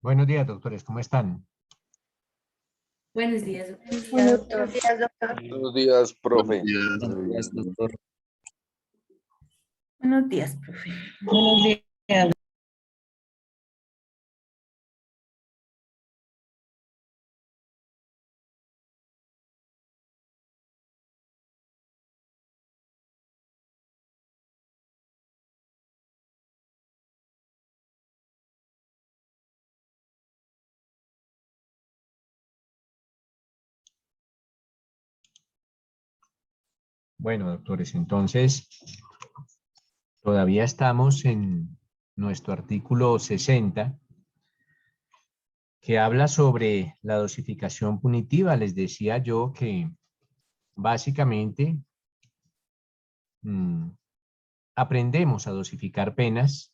Buenos días, doctores, ¿cómo están? Buenos días, doctor. Buenos días, doctor. Buenos días, profe. Buenos días, doctor. Buenos días, profe. Buenos días. Bueno, doctores, entonces todavía estamos en nuestro artículo 60, que habla sobre la dosificación punitiva. Les decía yo que básicamente aprendemos a dosificar penas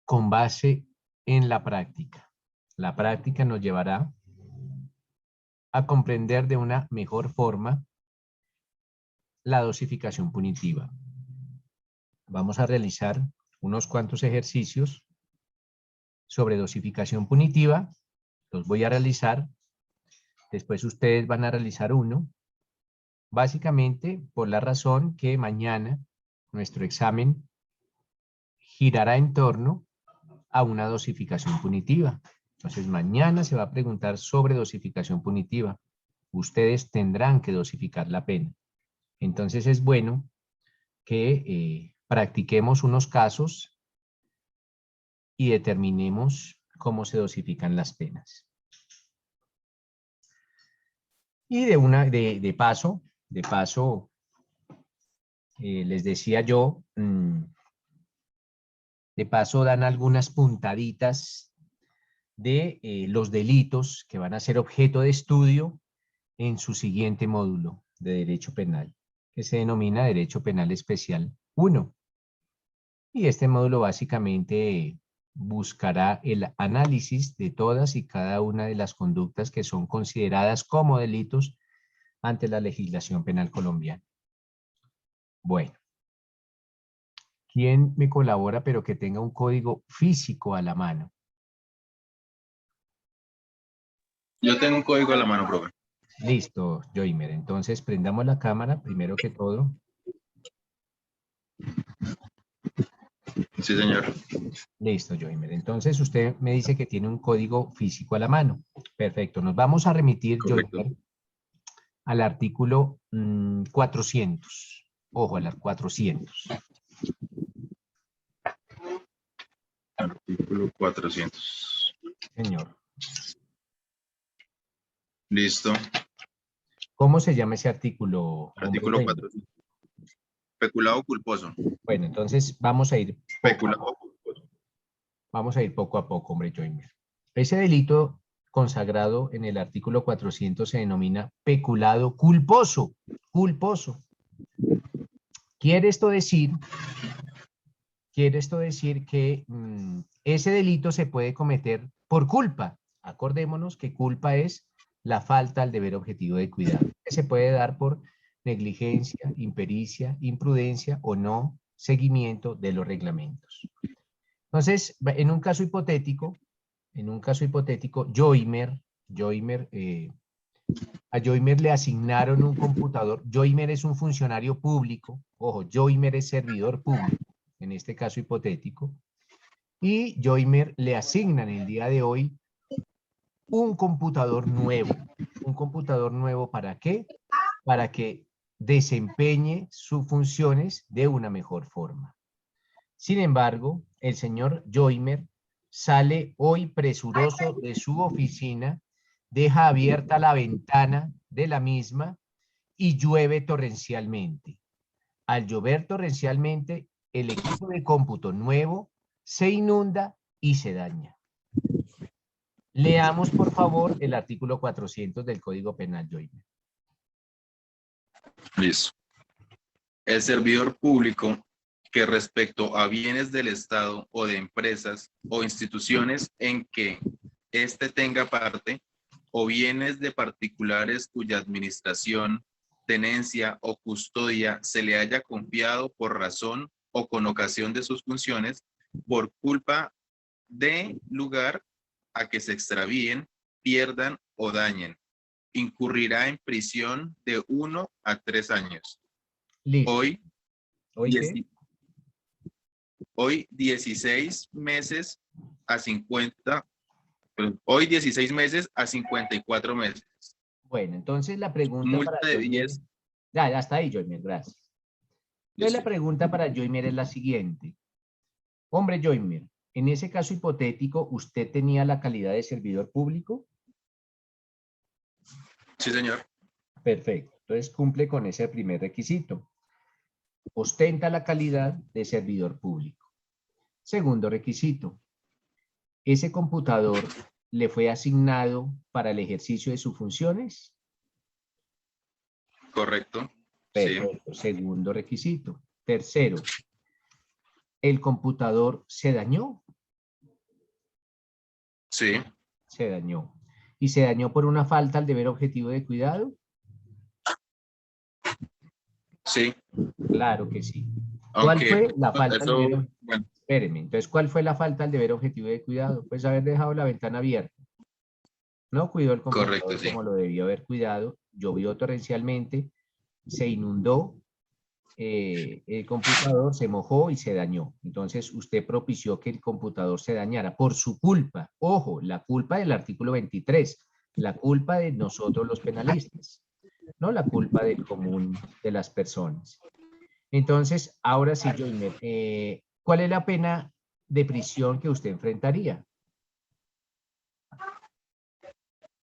con base en la práctica. La práctica nos llevará a comprender de una mejor forma la dosificación punitiva. Vamos a realizar unos cuantos ejercicios sobre dosificación punitiva. Los voy a realizar. Después ustedes van a realizar uno. Básicamente por la razón que mañana nuestro examen girará en torno a una dosificación punitiva. Entonces mañana se va a preguntar sobre dosificación punitiva. Ustedes tendrán que dosificar la pena. Entonces es bueno que practiquemos unos casos y determinemos cómo se dosifican las penas. Y de paso, les decía yo, de paso dan algunas puntaditas de los delitos que van a ser objeto de estudio en su siguiente módulo de Derecho Penal, que se denomina Derecho Penal Especial 1. Y este módulo básicamente buscará el análisis de todas y cada una de las conductas que son consideradas como delitos ante la legislación penal colombiana. Bueno, ¿quién me colabora pero que tenga un código físico a la mano? Yo tengo un código a la mano, profe. Listo, Joimer. Entonces prendamos la cámara primero que todo. Sí, señor. Listo, Joimer. Entonces usted me dice que tiene un código físico a la mano. Perfecto. Nos vamos a remitir, Correcto. Joimer, al artículo 400. Ojo, al 400. Artículo 400. Señor. Listo. ¿Cómo se llama ese artículo? Artículo Joimer? 400. Peculado culposo. Bueno, entonces vamos a ir Peculado culposo. poco a poco, hombre, Joimer. Ese delito consagrado en el artículo 400 se denomina peculado culposo. Culposo. Quiere esto decir que ese delito se puede cometer por culpa. Acordémonos que culpa es la falta al deber objetivo de cuidado, que se puede dar por negligencia, impericia, imprudencia o no seguimiento de los reglamentos. Entonces, en un caso hipotético, a Joimer le asignaron un computador. Joimer es un funcionario público. Ojo, Joimer es servidor público, en este caso hipotético. Y Joimer le asignan el día de hoy un computador nuevo. ¿Un computador nuevo para qué? Para que desempeñe sus funciones de una mejor forma. Sin embargo, el señor Joimer sale hoy presuroso de su oficina, deja abierta la ventana de la misma y llueve torrencialmente. Al llover torrencialmente, el equipo de cómputo nuevo se inunda y se daña. Leamos, por favor, el artículo 400 del Código Penal, Joimer. Listo. El servidor público que respecto a bienes del Estado o de empresas o instituciones en que éste tenga parte o bienes de particulares cuya administración, tenencia o custodia se le haya confiado por razón o con ocasión de sus funciones, por culpa de lugar a que se extravíen, pierdan o dañen. Incurrirá en prisión de 1 a 3 años. Listo. Hoy, ¿Hoy qué? hoy 16 meses a 50, perdón, hoy 16 meses a 54 meses. Bueno, entonces la pregunta para Multa de Joymer, 10. ya está ahí, Joymer, gracias. Entonces la pregunta para Joymer es la siguiente. Hombre, Joymer, en ese caso hipotético, ¿usted tenía la calidad de servidor público? Sí, señor. Perfecto. Entonces cumple con ese primer requisito. Ostenta la calidad de servidor público. Segundo requisito. ¿Ese computador le fue asignado para el ejercicio de sus funciones? Correcto. Perfecto. Sí. Segundo requisito. Tercero. ¿El computador se dañó? Sí. Se dañó. ¿Y se dañó por una falta al deber objetivo de cuidado? Sí. Claro que sí. ¿Cuál Aunque fue la falta al deber eso, objetivo? bueno, Espéreme, entonces, ¿cuál fue la falta al deber objetivo de cuidado? Pues haber dejado la ventana abierta. No cuidó el correcto, computador sí. como lo debió haber cuidado, llovió torrencialmente, se inundó el computador, se mojó y se dañó. Entonces, usted propició que el computador se dañara por su culpa. Ojo, la culpa del artículo 23, la culpa de nosotros los penalistas, no la culpa del común de las personas. Entonces, ahora sí, Joymer, ¿cuál es la pena de prisión que usted enfrentaría?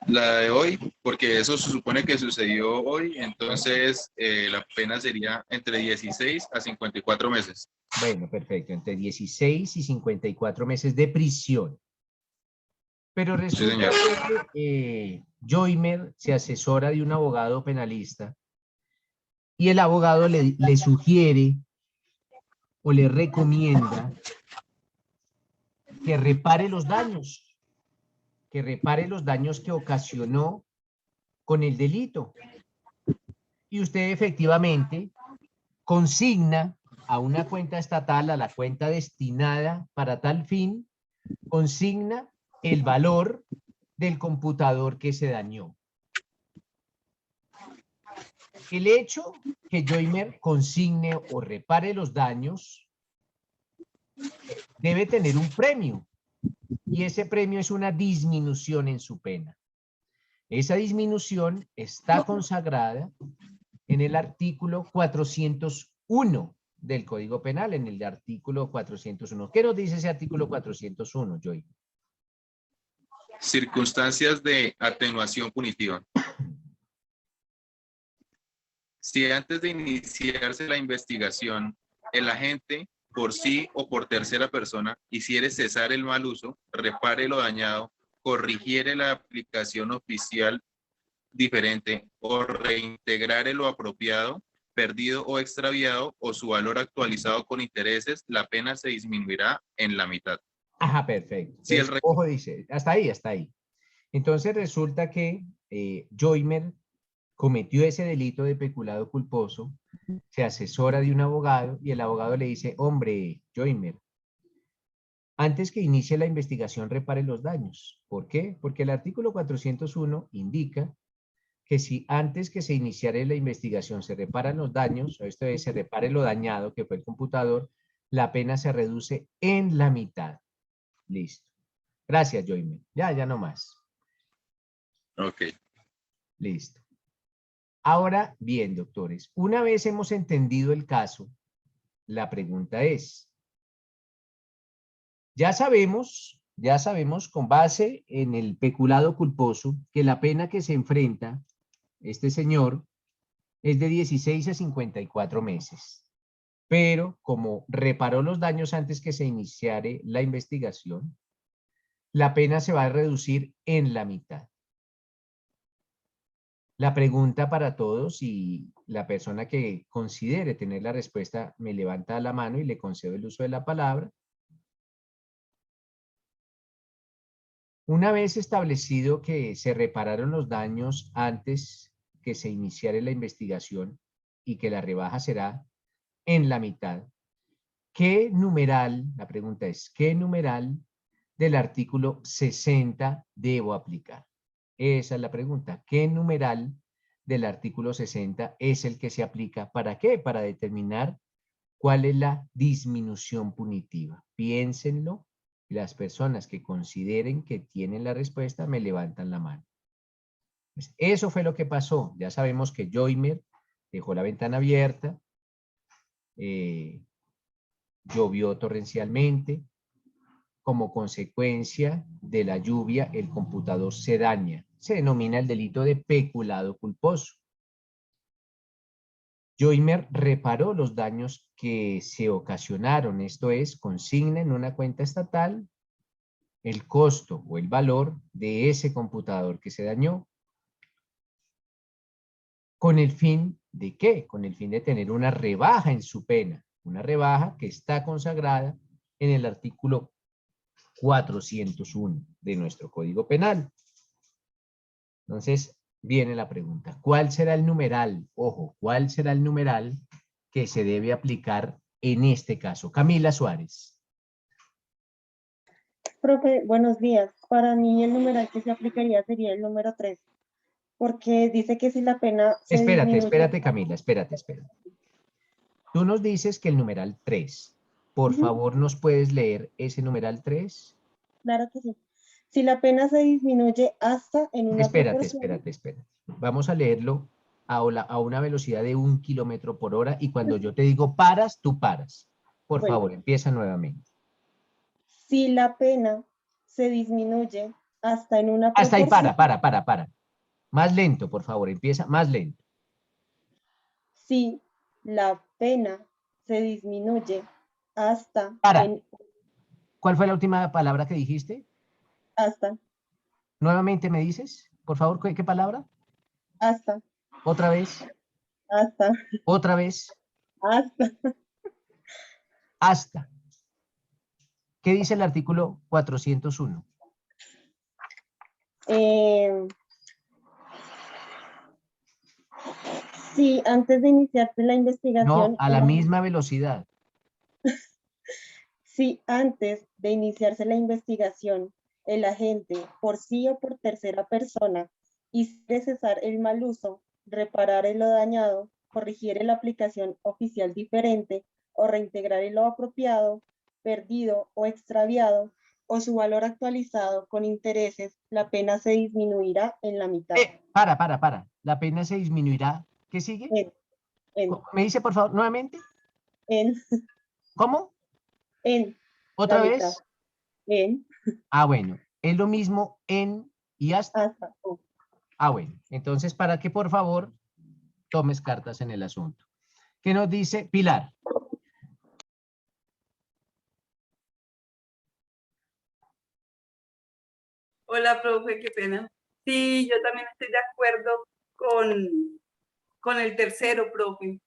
La de hoy, porque eso se supone que sucedió hoy, entonces la pena sería entre 16 a 54 meses. Bueno, perfecto, entre 16 y 54 meses de prisión. Pero Sí, resulta señor. que Joymer se asesora de un abogado penalista y el abogado le sugiere o le recomienda que repare los daños, que ocasionó con el delito. Y usted efectivamente consigna a una cuenta estatal, a la cuenta destinada para tal fin, consigna el valor del computador que se dañó. El hecho que Joymer consigne o repare los daños debe tener un premio, y ese premio es una disminución en su pena. Esa disminución está consagrada en el artículo 401 del Código Penal, en el artículo 401. ¿Qué nos dice ese artículo 401, Joy? Circunstancias de atenuación punitiva. Si antes de iniciarse la investigación, el agente, por sí o por tercera persona, hiciere cesar el mal uso, repare lo dañado, corrigiere la aplicación oficial diferente o reintegrare lo apropiado, perdido o extraviado o su valor actualizado con intereses, la pena se disminuirá en la mitad. Ajá, perfecto. Si Entonces, ojo, dice, hasta ahí, hasta ahí. Entonces resulta que Joymer cometió ese delito de peculado culposo, se asesora de un abogado y el abogado le dice, hombre, Joymer, antes que inicie la investigación repare los daños. ¿Por qué? Porque el artículo 401 indica que si antes que se iniciare la investigación se reparan los daños, o esto es, se repare lo dañado que fue el computador, la pena se reduce en la mitad. Listo. Gracias, Joymer. Ya no más. Ok. Listo. Ahora bien, doctores, una vez hemos entendido el caso, la pregunta es, ya sabemos con base en el peculado culposo que la pena que se enfrenta este señor es de 16 a 54 meses. Pero como reparó los daños antes que se iniciare la investigación, la pena se va a reducir en la mitad. La pregunta para todos, y la persona que considere tener la respuesta me levanta la mano y le concedo el uso de la palabra. Una vez establecido que se repararon los daños antes que se iniciara la investigación y que la rebaja será en la mitad, ¿qué numeral, la pregunta es, qué numeral del artículo 60 debo aplicar? Esa es la pregunta. ¿Qué numeral del artículo 60 es el que se aplica? ¿Para qué? Para determinar cuál es la disminución punitiva. Piénsenlo y las personas que consideren que tienen la respuesta me levantan la mano. Pues eso fue lo que pasó. Ya sabemos que Joymer dejó la ventana abierta, llovió torrencialmente. Como consecuencia de la lluvia, el computador se daña. Se denomina el delito de peculado culposo. Joymer reparó los daños que se ocasionaron, esto es, consigna en una cuenta estatal el costo o el valor de ese computador que se dañó. ¿Con el fin de qué? Con el fin de tener una rebaja en su pena, una rebaja que está consagrada en el artículo 401 de nuestro Código Penal. Entonces, viene la pregunta, ¿cuál será el numeral? Ojo, ¿cuál será el numeral que se debe aplicar en este caso? Camila Suárez. Profe, buenos días. Para mí el numeral que se aplicaría sería el número 3, porque dice que si la pena se disminuye... Espérate, Camila, espérate. Tú nos dices que el numeral 3. Por Ujú. favor, ¿nos puedes leer ese numeral 3? Claro que sí. Si la pena se disminuye hasta en una proporción... Espérate. Vamos a leerlo a una velocidad de 1 kilómetro por hora y cuando yo te digo paras, tú paras. Por Bueno. favor, empieza nuevamente. Si la pena se disminuye hasta en una Hasta ahí, proporción... para. Más lento, por favor, empieza más lento. Si la pena se disminuye hasta Para. ¿Cuál fue la última palabra que dijiste? hasta, Nuevamente me dices, por favor, ¿qué palabra? hasta, Otra vez, hasta, otra vez, hasta. hasta. ¿Qué dice el artículo 401? Si antes de iniciarse la investigación... No, a la misma velocidad. Si antes de iniciarse la investigación, el agente, por sí o por tercera persona, hiciere cesar el mal uso, reparar lo dañado, corrigiere la aplicación oficial diferente o reintegrar lo apropiado, perdido o extraviado, o su valor actualizado con intereses, la pena se disminuirá en la mitad. Para. La pena se disminuirá. ¿Qué sigue? ¿Me dice, por favor, nuevamente? ¿Cómo? ¿Otra vez? Mitad. Bueno. Es lo mismo en y hasta. Bueno. Entonces, para que, por favor, tomes cartas en el asunto. ¿Qué nos dice Pilar? Hola, profe, qué pena. Sí, yo también estoy de acuerdo con el tercero, profe.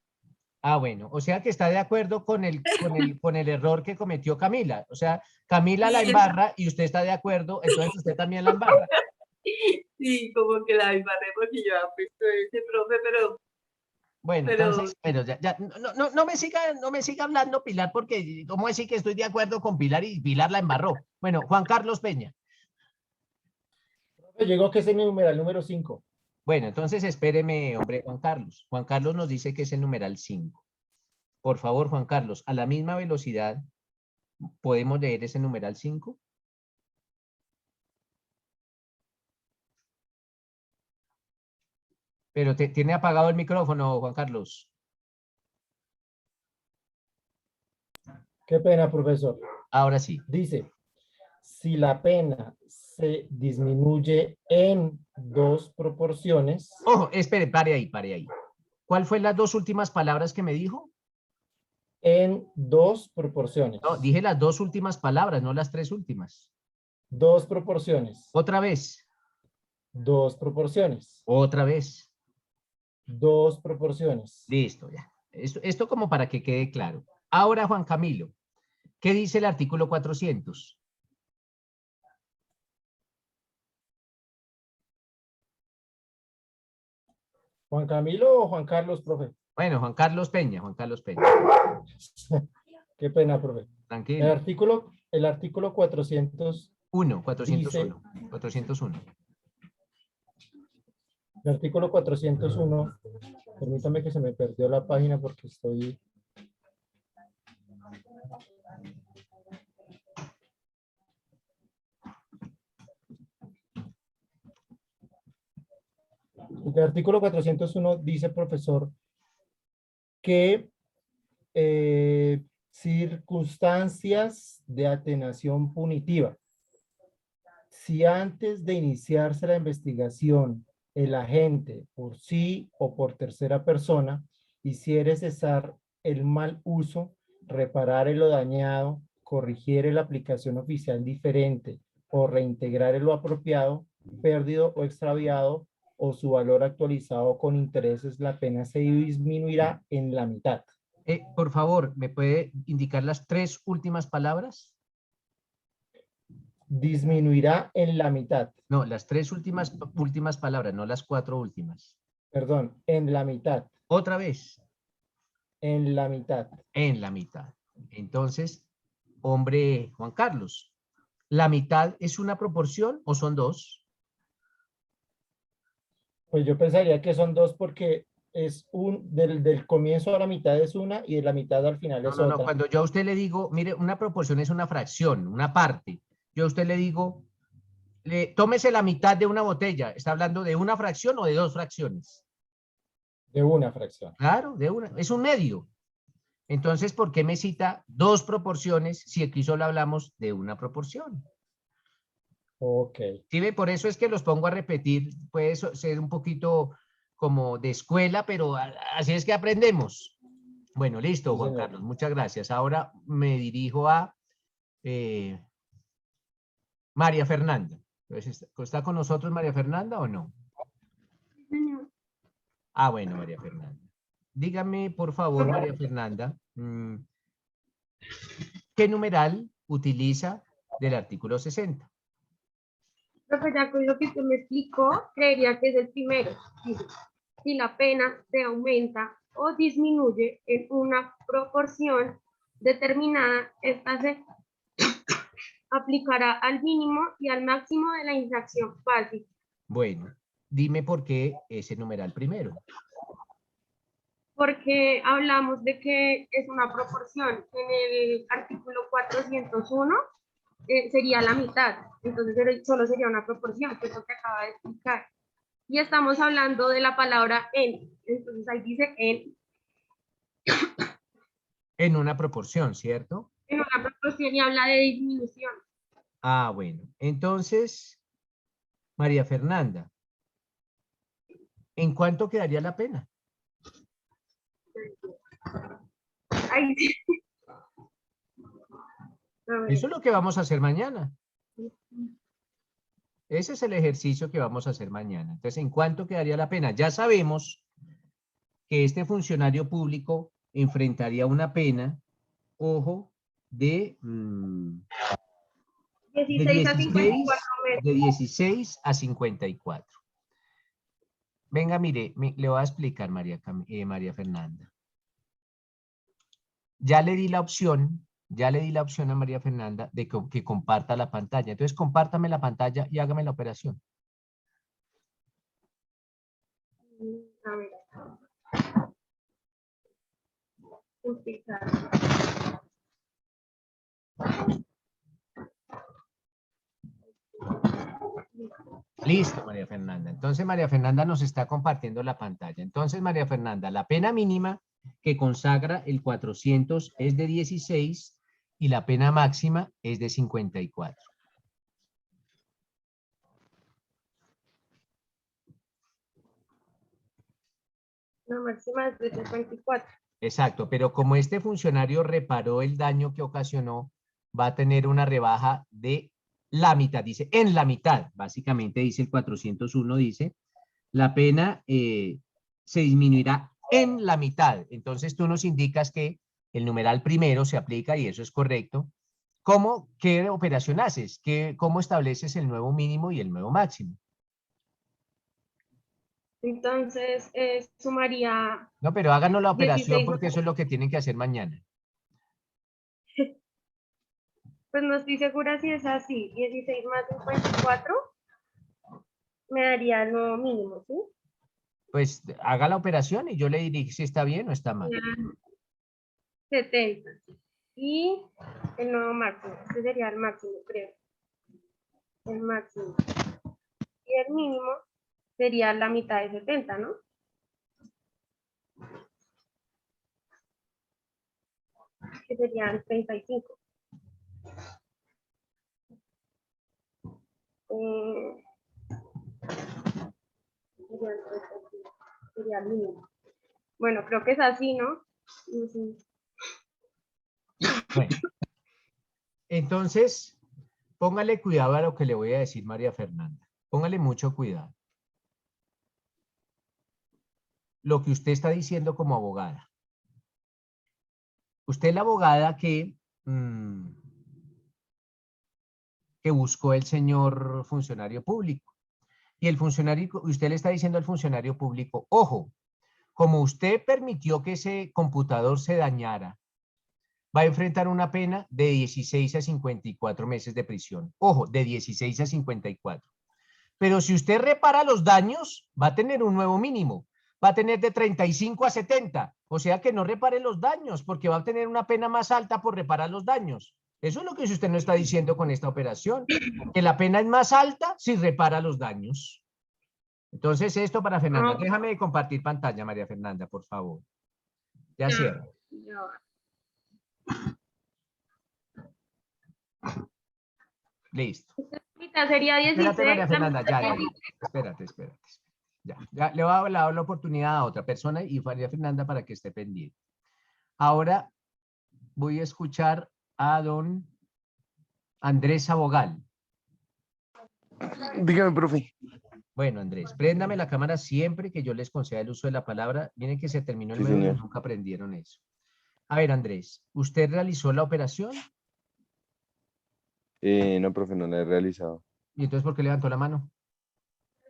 Bueno, o sea que está de acuerdo con el error que cometió Camila. O sea, Camila la embarra y usted está de acuerdo, entonces usted también la embarra. Sí, como que la embarré porque yo había puesto ese, profe, pero... Bueno, entonces, pero ya, no me siga hablando, Pilar, porque ¿cómo decir que estoy de acuerdo con Pilar y Pilar la embarró? Bueno, Juan Carlos Peña. Llegó que es el numeral número 5. Bueno, entonces espéreme, hombre, Juan Carlos. Juan Carlos nos dice que es el numeral 5. Por favor, Juan Carlos, a la misma velocidad, ¿podemos leer ese numeral 5? Pero tiene apagado el micrófono, Juan Carlos. Qué pena, profesor. Ahora sí. Dice, si la pena se disminuye en 2 proporciones. Ojo, espere, pare ahí. ¿Cuál fue las 2 últimas palabras que me dijo? En 2 proporciones. No, dije las 2 últimas palabras, no las 3 últimas. 2 proporciones. Otra vez. 2 proporciones. Otra vez. 2 proporciones. Listo, ya. Esto como para que quede claro. Ahora, Juan Camilo, ¿qué dice el artículo 400? ¿Juan Camilo o Juan Carlos, profe? Bueno, Juan Carlos Peña. Qué pena, profe. Tranquilo. El artículo 400 401. 401. El artículo 401, permítame que se me perdió la página porque estoy... El artículo 401 dice, profesor, que circunstancias de atenuación punitiva. Si antes de iniciarse la investigación, el agente, por sí o por tercera persona, hiciere cesar el mal uso, reparar lo dañado, corrigiere la aplicación oficial diferente o reintegrar lo apropiado, perdido o extraviado, o su valor actualizado con intereses, la pena se disminuirá en la mitad. Por favor, ¿me puede indicar las 3 últimas palabras? Disminuirá en la mitad. No, las 3 últimas palabras, no las 4 últimas. Perdón, en la mitad. Otra vez. En la mitad. En la mitad. Entonces, hombre Juan Carlos, ¿la mitad es una proporción o son 2? Pues yo pensaría que son 2 porque es del comienzo a la mitad es una y de la mitad al final es otra. No, cuando yo a usted le digo, mire, una proporción es una fracción, una parte. Yo a usted le digo, tómese la mitad de una botella. ¿Está hablando de una fracción o de 2 fracciones? De una fracción. Claro, de una. Es un medio. Entonces, ¿por qué me cita 2 proporciones si aquí solo hablamos de una proporción? Ok. ¿Sí ve? Por eso es que los pongo a repetir. Puede ser un poquito como de escuela, pero así es que aprendemos. Bueno, listo, Sí, Juan señor. Carlos. Muchas gracias. Ahora me dirijo a María Fernanda. Entonces, ¿está con nosotros María Fernanda o no? Ah, bueno, María Fernanda. Dígame, por favor, María Fernanda, ¿qué numeral utiliza del artículo 60? Profe, ya con lo que usted me explicó, creería que es el primero. Dice, si la pena se aumenta o disminuye en una proporción determinada, esta se aplicará al mínimo y al máximo de la infracción básica. Bueno, dime por qué ese numeral primero. Porque hablamos de que es una proporción. En el artículo 401 sería la mitad. Entonces solo sería una proporción, que es lo que acaba de explicar. Y estamos hablando de la palabra en. Entonces ahí dice en. En una proporción, ¿cierto? En una proporción y habla de disminución. Ah, bueno. Entonces, María Fernanda, ¿en cuánto quedaría la pena? Ahí sí. A ver. Eso es lo que vamos a hacer mañana. Ese es el ejercicio que vamos a hacer mañana. Entonces, ¿en cuánto quedaría la pena? Ya sabemos que este funcionario público enfrentaría una pena, ojo, de 16 a 54 meses. de 16 a 54. Venga, mire, le voy a explicar, María Fernanda. Ya le di la opción a María Fernanda de que comparta la pantalla. Entonces, compártame la pantalla y hágame la operación. A ver. Utilizar. Listo, María Fernanda. Entonces, María Fernanda nos está compartiendo la pantalla. Entonces, María Fernanda, la pena mínima que consagra el 400 es de 16 y la pena máxima es de 54. La máxima es de 54. Exacto, pero como este funcionario reparó el daño que ocasionó, va a tener una rebaja de la mitad, dice, en la mitad, básicamente dice el 401, dice, la pena se disminuirá en la mitad. Entonces tú nos indicas que el numeral primero se aplica y eso es correcto. ¿Qué operación haces? ¿Cómo estableces el nuevo mínimo y el nuevo máximo? Entonces, sumaría No, pero háganos la operación 16. porque eso es lo que tienen que hacer mañana. Pues no estoy segura si es así. 16 más 54 me daría el nuevo mínimo, ¿sí? Pues haga la operación y yo le diré si está bien o está mal. Serían 70. Y el nuevo máximo. Este sería el máximo, creo. El máximo. Y el mínimo sería la mitad de 70, ¿no? Que serían 35. Serían 35. Sería el mínimo. Bueno, creo que es así, ¿no? Sí. Bueno, entonces, póngale cuidado a lo que le voy a decir, María Fernanda. Póngale mucho cuidado. Lo que usted está diciendo como abogada. Usted es la abogada que buscó el señor funcionario público. Y el funcionario, usted le está diciendo al funcionario público, ojo, como usted permitió que ese computador se dañara, va a enfrentar una pena de 16 a 54 meses de prisión. Ojo, de 16 a 54. Pero si usted repara los daños, va a tener un nuevo mínimo. Va a tener de 35 a 70. O sea que no repare los daños, porque va a tener una pena más alta por reparar los daños. Eso es lo que usted no está diciendo con esta operación. Que la pena es más alta si repara los daños. Entonces, esto para Fernanda. Déjame de compartir pantalla, María Fernanda, por favor. Ya cierro. Listo. Sería 16. Espérate, María Fernanda, ya. Espérate. Ya, le voy a dar la oportunidad a otra persona y María Fernanda para que esté pendiente. Ahora voy a escuchar a don Andrés Abogal. Dígame, profe. Bueno, Andrés, préndame la cámara siempre que yo les conceda el uso de la palabra. Miren que se terminó el Sí, medio y señor. nunca aprendieron eso. A ver, Andrés, ¿usted realizó la operación? No, profe, no la he realizado. ¿Y entonces por qué levantó la mano?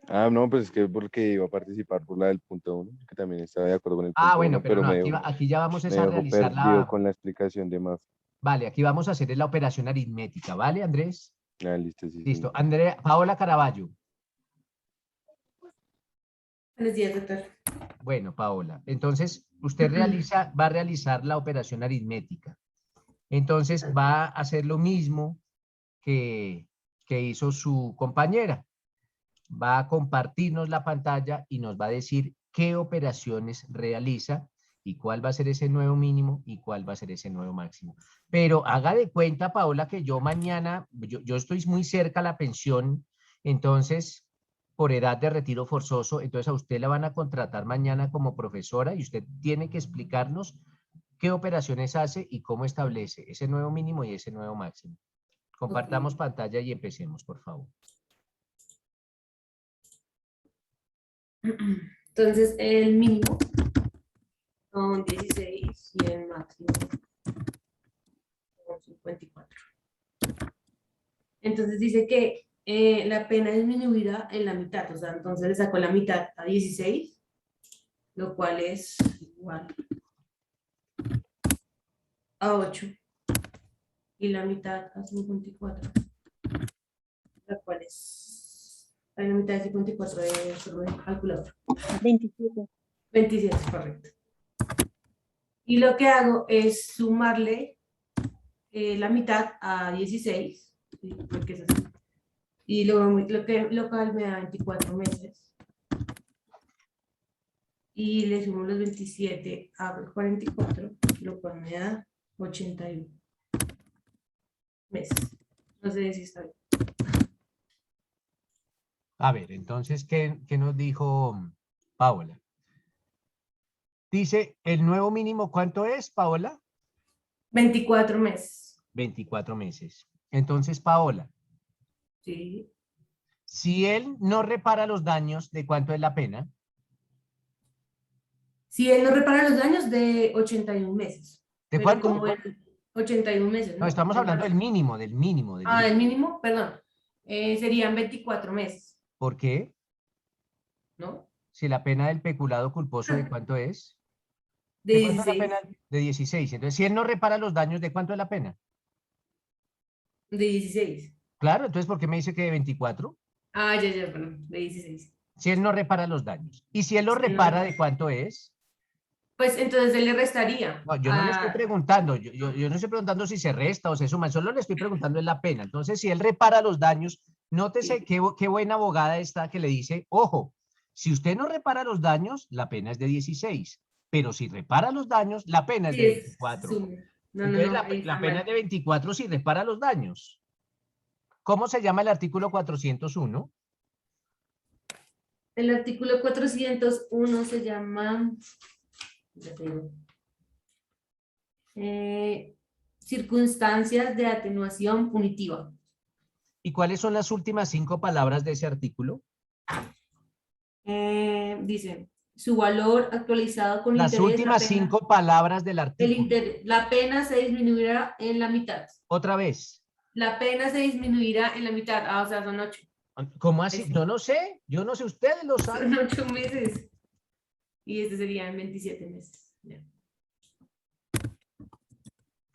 Ah, no, pues es que porque iba a participar por la del punto 1, que también estaba de acuerdo con el punto Ah, bueno, 1, pero pero no, me aquí, dejó, aquí ya vamos me a dejó realizar perdido la... con la explicación de más. Vale, aquí vamos a hacer la operación aritmética, ¿vale, Andrés? Ah, listo, sí, Listo. señor. Andrea, Paola Caraballo. Buenos días, doctor. Bueno, Paola, entonces usted va a realizar la operación aritmética. Entonces va a hacer lo mismo que hizo su compañera. Va a compartirnos la pantalla y nos va a decir qué operaciones realiza y cuál va a ser ese nuevo mínimo y cuál va a ser ese nuevo máximo. Pero haga de cuenta, Paola, que yo mañana, yo estoy muy cerca a la pensión, entonces, por edad de retiro forzoso, entonces a usted la van a contratar mañana como profesora y usted tiene que explicarnos qué operaciones hace y cómo establece ese nuevo mínimo y ese nuevo máximo. Compartamos pantalla y empecemos, por favor. Entonces, el mínimo son 16 y el máximo son 54. Entonces dice que la pena disminuirá en la mitad, o sea, entonces le sacó la mitad a 16, lo cual es igual a 8, y la mitad a 54, la cual es, la mitad de 54 es calculador. 27. 27, correcto. Y lo que hago es sumarle la mitad a 16, ¿sí? Porque es así. Y lo cual me da 24 meses. Y le sumo los 27 a 44, lo cual me da 81 meses. No sé si está bien. A ver, entonces, ¿qué nos dijo Paola? Dice, ¿el nuevo mínimo cuánto es, Paola? 24 meses. 24 meses. Entonces, Paola, Sí. si él no repara los daños, ¿de cuánto es la pena? Si él no repara los daños, de 81 meses. ¿De Pero cuánto? como 81 meses, No, ¿no? estamos hablando del mínimo, del mínimo. Ah, el mínimo, perdón. Serían 24 meses, ¿Por qué? ¿no? Si la pena del peculado culposo, ¿de cuánto es? De ¿De cuánto es la 16. pena? De 16. Entonces, si él no repara los daños, ¿de cuánto es la pena? De 16. Claro, entonces, ¿por qué me dice que de 24? Ah, ya, bueno, de 16. Si él no repara los daños. ¿Y si él los Sí, no repara, repara. de cuánto es? Pues entonces él le restaría. No, yo no le estoy preguntando, yo no estoy preguntando si se resta o se suma, solo le estoy preguntando en la pena. Entonces, si él repara los daños, nótese qué buena abogada está que le dice, ojo, si usted no repara los daños, la pena es de 16, pero si repara los daños, la pena es Sí, de es 24. sumo. No, Entonces, ahí está la pena mal. es de 24 si repara los daños. ¿Cómo se llama el artículo 401? El artículo 401 se llama, ya te digo, circunstancias de atenuación punitiva. ¿Y cuáles son las últimas 5 palabras de ese artículo? Dice, su valor actualizado con Las interés, últimas 5 palabras del artículo. la pena se disminuirá en la mitad. Otra vez. La pena se disminuirá en la mitad. Ah, o sea, son 8. ¿Cómo así? Yo no sé, ustedes lo saben. Son 8 meses. Y este serían 27 meses. Ya.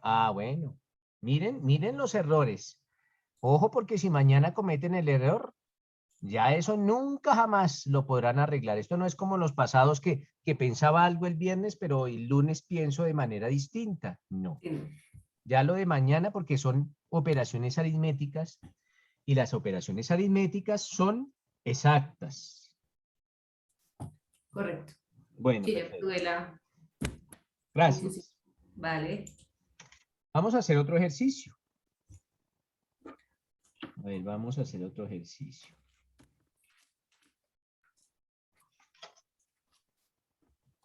Ah, bueno. Miren los errores. Ojo, porque si mañana cometen el error, ya eso nunca jamás lo podrán arreglar. Esto no es como los pasados que pensaba algo el viernes, pero el lunes pienso de manera distinta. No. Sí, no. Ya lo de mañana, porque son operaciones aritméticas y las operaciones aritméticas son exactas. Correcto. Bueno, Sí, ya perfecto. tuve la confusión. Gracias. Vale. Vamos a hacer otro ejercicio. A ver, vamos a hacer otro ejercicio.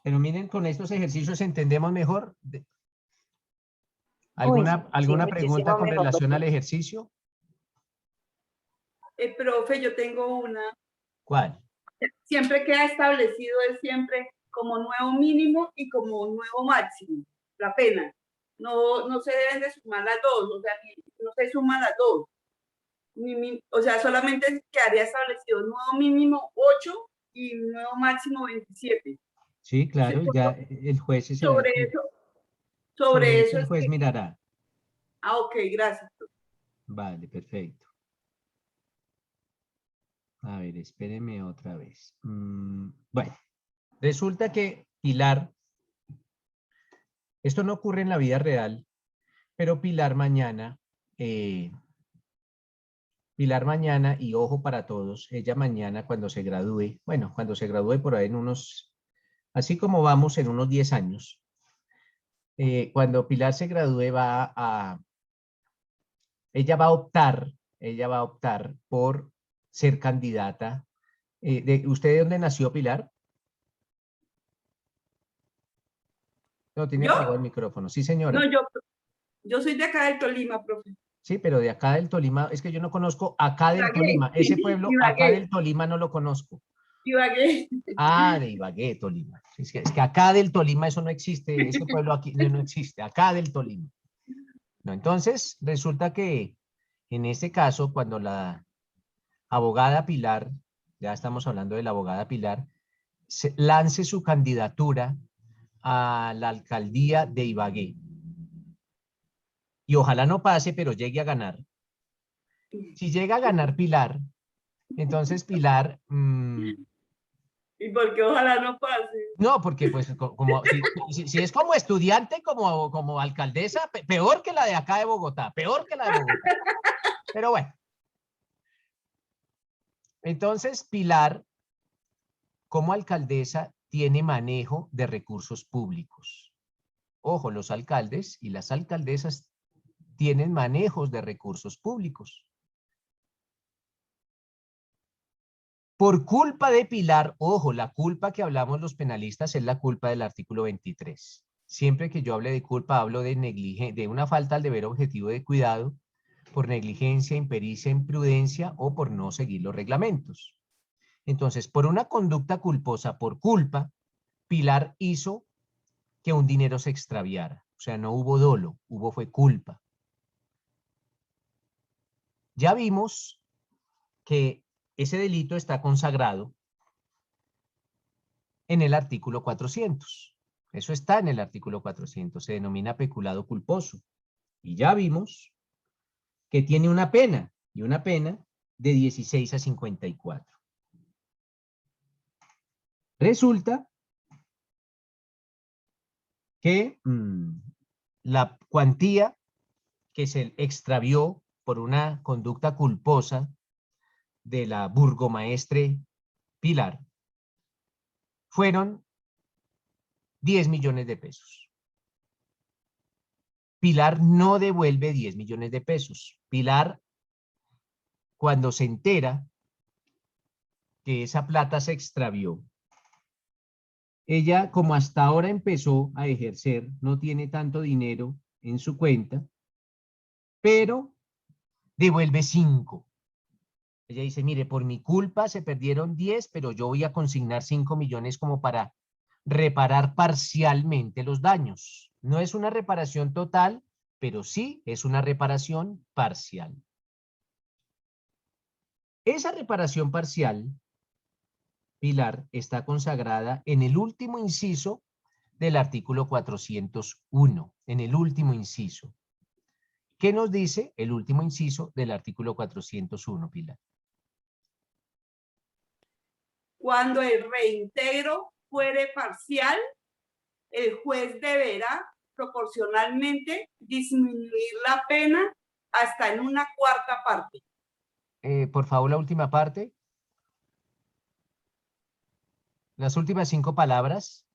Pero miren, con estos ejercicios entendemos mejor. ¿Alguna pregunta con relación al ejercicio? Profe, yo tengo una. ¿Cuál? Siempre queda establecido es siempre como nuevo mínimo y como nuevo máximo, la pena. No se deben de sumar las dos, o sea, no se suman las dos. O sea, solamente quedaría establecido nuevo mínimo 8 y nuevo máximo 27. Sí, claro, Sí, ya el juez será sobre el que, eso, sobre sobre eso eso el es juez que... mirará. Ah, ok, gracias. Vale, perfecto. A ver, espéreme otra vez. Bueno, resulta que Pilar, esto no ocurre en la vida real, pero Pilar mañana, y ojo para todos, ella mañana cuando se gradúe, bueno, cuando se gradúe por ahí en unos, así como vamos en unos 10 años, cuando Pilar se gradúe ella va a optar por ser candidata. ¿Usted de dónde nació, Pilar? No, tiene ¿Yo? apagado el micrófono. Sí, No, señora. yo soy de acá del Tolima, profe. Sí, pero de acá del Tolima, es que yo no conozco acá del Ibagué, Tolima. Ese pueblo acá Ibagué, del Tolima no lo conozco. Ibagué. Ah, de Ibagué, Tolima. Es que acá del Tolima eso no existe, ese pueblo aquí no existe, acá del Tolima. No, entonces, resulta que en este caso, cuando la abogada Pilar, ya estamos hablando de la abogada Pilar, lance su candidatura a la alcaldía de Ibagué. Y ojalá no pase, pero llegue a ganar. Si llega a ganar Pilar, entonces Pilar, Y porque ojalá no pase. no, porque pues como si es como estudiante, como alcaldesa, peor que la de acá de Bogotá, peor que la de Bogotá. Pero bueno. Entonces Pilar, como alcaldesa, tiene manejo de recursos públicos. Ojo, los alcaldes y las alcaldesas tienen manejos de recursos públicos. Por culpa de Pilar, ojo, la culpa que hablamos los penalistas es la culpa del artículo 23. Siempre que yo hable de culpa, hablo de una falta al deber objetivo de cuidado, por negligencia, impericia, imprudencia o por no seguir los reglamentos. Entonces, por una conducta culposa, por culpa, Pilar hizo que un dinero se extraviara. O sea, no hubo dolo, fue culpa. Ya vimos que ese delito está consagrado en el artículo 400. Eso está en el artículo 400, se denomina peculado culposo. Y ya vimos que tiene una pena, y una pena de 16 a 54. Resulta que la cuantía que se extravió por una conducta culposa de la burgomaestre Pilar fueron 10 millones de pesos. Pilar no devuelve 10 millones de pesos. Pilar, cuando se entera que esa plata se extravió, ella, como hasta ahora empezó a ejercer, no tiene tanto dinero en su cuenta, pero devuelve 5. Ella dice, mire, por mi culpa se perdieron 10, pero yo voy a consignar 5 millones como para reparar parcialmente los daños. No es una reparación total, pero sí es una reparación parcial. Esa reparación parcial, Pilar, está consagrada en el último inciso del artículo 401, en el último inciso. ¿Qué nos dice el último inciso del artículo 401, Pilar? Cuando el reintegro fuere parcial, el juez deberá proporcionalmente disminuir la pena hasta en una cuarta parte. Por favor, la última parte. Las últimas 5 palabras.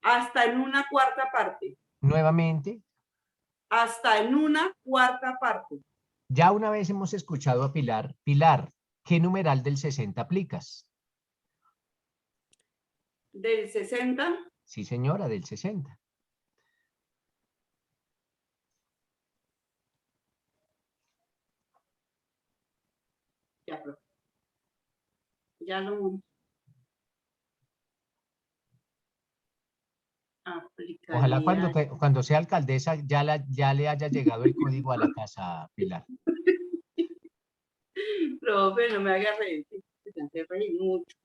Hasta en una cuarta parte. Nuevamente. Hasta en una cuarta parte. Ya una vez hemos escuchado a Pilar. Pilar, ¿qué numeral del 60 aplicas? ¿Del 60? Sí, señora, del 60. Ya, profe. Ya lo aplicaría. Ojalá cuando sea alcaldesa ya le haya llegado el código a la casa, Pilar. Profe, no me haga reír, me hace reír mucho.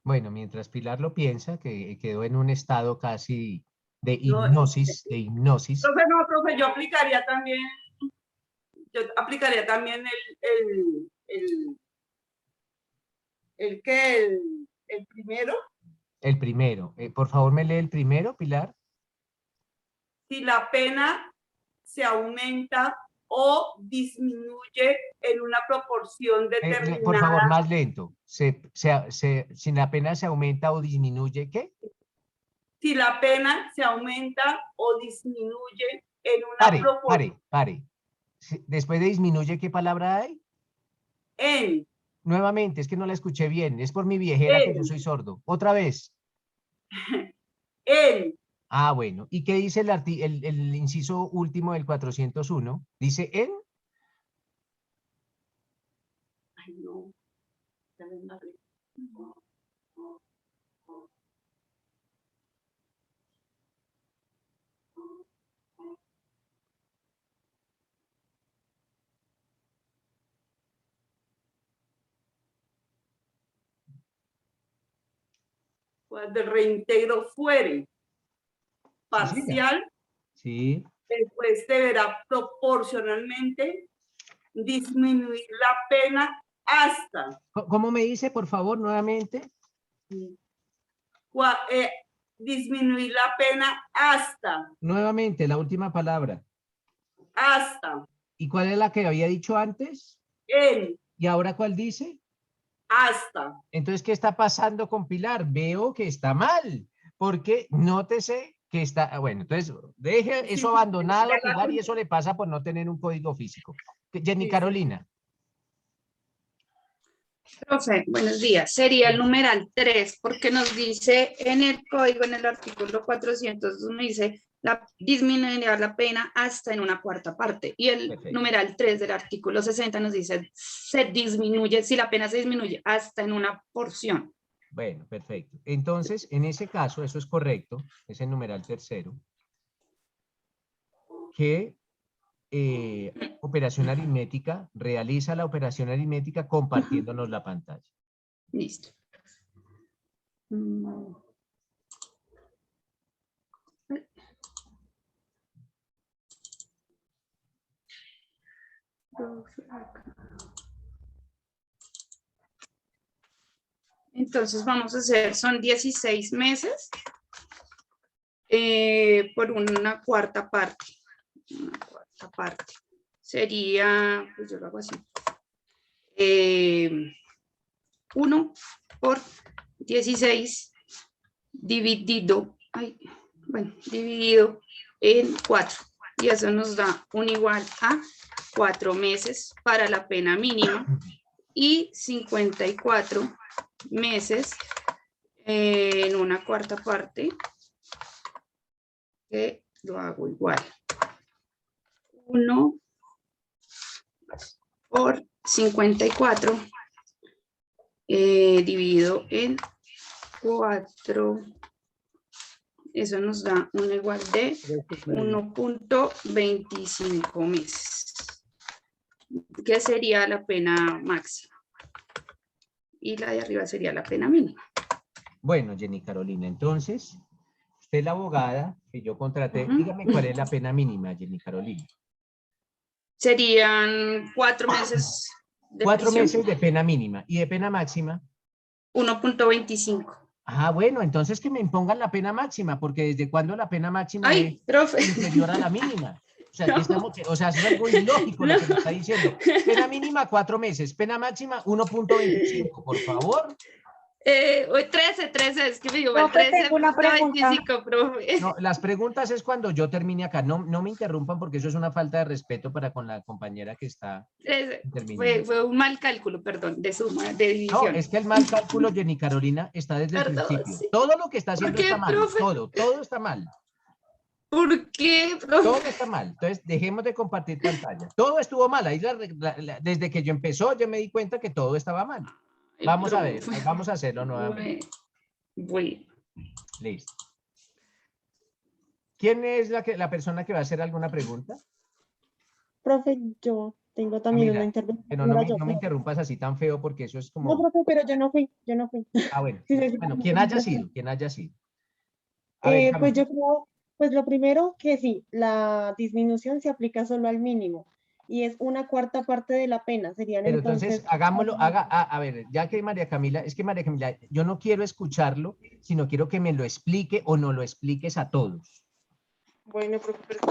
Bueno, mientras Pilar lo piensa, que quedó en un estado casi de No, hipnosis, Profe, no, profe, yo aplicaría también el primero. El primero. Por favor, me lee el primero, Pilar. Si la pena se aumenta o disminuye en una proporción determinada. Por favor, más lento. Si la pena se aumenta o disminuye, ¿qué? Si la pena se aumenta o disminuye en una proporción. Pare. Después de disminuye, ¿qué palabra hay? En. Nuevamente, es que no la escuché bien. Es por mi viejera que yo soy sordo. Otra vez. En. Ah, bueno. ¿Y qué dice el inciso último del 401? ¿Dice en? Ay, no. Cuando el reintegro fuere parcial, sí, el juez deberá proporcionalmente disminuir la pena hasta. ¿Cómo me dice, por favor, nuevamente? Disminuir la pena hasta. Nuevamente, la última palabra. Hasta. ¿Y cuál es la que había dicho antes? En. ¿Y ahora cuál dice? Hasta. Entonces, ¿qué está pasando con Pilar? Veo que está mal, porque nótese que está, bueno, entonces deje eso abandonado, Pilar, y eso le pasa por no tener un código físico. Jenny Carolina. Profe, buenos días. Sería el numeral 3, porque nos dice en el código, en el artículo 401, dice disminuirá la pena hasta en una cuarta parte. Y el numeral 3 del artículo 60 nos dice, se disminuye, si la pena se disminuye, hasta en una porción. Bueno, perfecto. Entonces, en ese caso, eso es correcto, es el numeral tercero. ¿Qué operación aritmética? Realiza la operación aritmética compartiéndonos la pantalla. Listo. Entonces vamos a hacer, son 16 meses por una cuarta parte. Una cuarta parte. Sería, pues yo lo hago así. 1 por 16 dividido, dividido en 4. Y eso nos da un igual a 4 meses para la pena mínima y 54 meses en una cuarta parte, que lo hago igual. 1 por 54 dividido en 4. Eso nos da un igual de 1.25 meses, que sería la pena máxima. Y la de arriba sería la pena mínima. Bueno, Jenny Carolina, entonces, usted es la abogada que yo contraté. Dígame cuál es la pena mínima, Jenny Carolina. Serían 4 meses de 4 prisión. meses de pena mínima. ¿Y de pena máxima? 1.25. Ah, bueno, entonces que me impongan la pena máxima, porque ¿desde cuándo la pena máxima Ay, profe. es inferior a la mínima? O sea, No. es algo ilógico lo que me está diciendo. Pena mínima 4 meses, pena máxima 1.25, por favor. 13, es que me digo, Profe, tengo una pregunta. 13.25, profe. No, las preguntas es cuando yo termine acá. No me interrumpan porque eso es una falta de respeto para con la compañera que está interviniendo. Fue un mal cálculo, perdón, de suma, de No, división. es que el mal cálculo, Jenny Carolina, está desde el Perdón, principio. sí. Todo lo que está haciendo ¿Por qué, está mal. profe? Todo está mal. ¿Por qué, profe? Todo está mal. Entonces, dejemos de compartir pantalla. Todo estuvo mal. Ahí desde que yo empezó, yo me di cuenta que todo estaba mal. Vamos a ver, vamos a hacerlo nuevamente. Bueno. Listo. ¿Quién es la persona que va a hacer alguna pregunta? Profe, yo tengo también Mira, una intervención. pero no me interrumpas así tan feo porque eso es como... No, profe, pero yo no fui. Ah, bueno. Sí, sí, Bueno, sí, quien sí, haya sí. sido, quien haya sido. A ver, Pues Camila. yo creo, pues lo primero que sí, la disminución se aplica solo al mínimo y es una cuarta parte de la pena. Serían Pero entonces, hagámoslo, a ver, ya que María Camila, es que María Camila, yo no quiero escucharlo, sino quiero que me lo explique o no lo expliques a todos. Bueno, profe, pero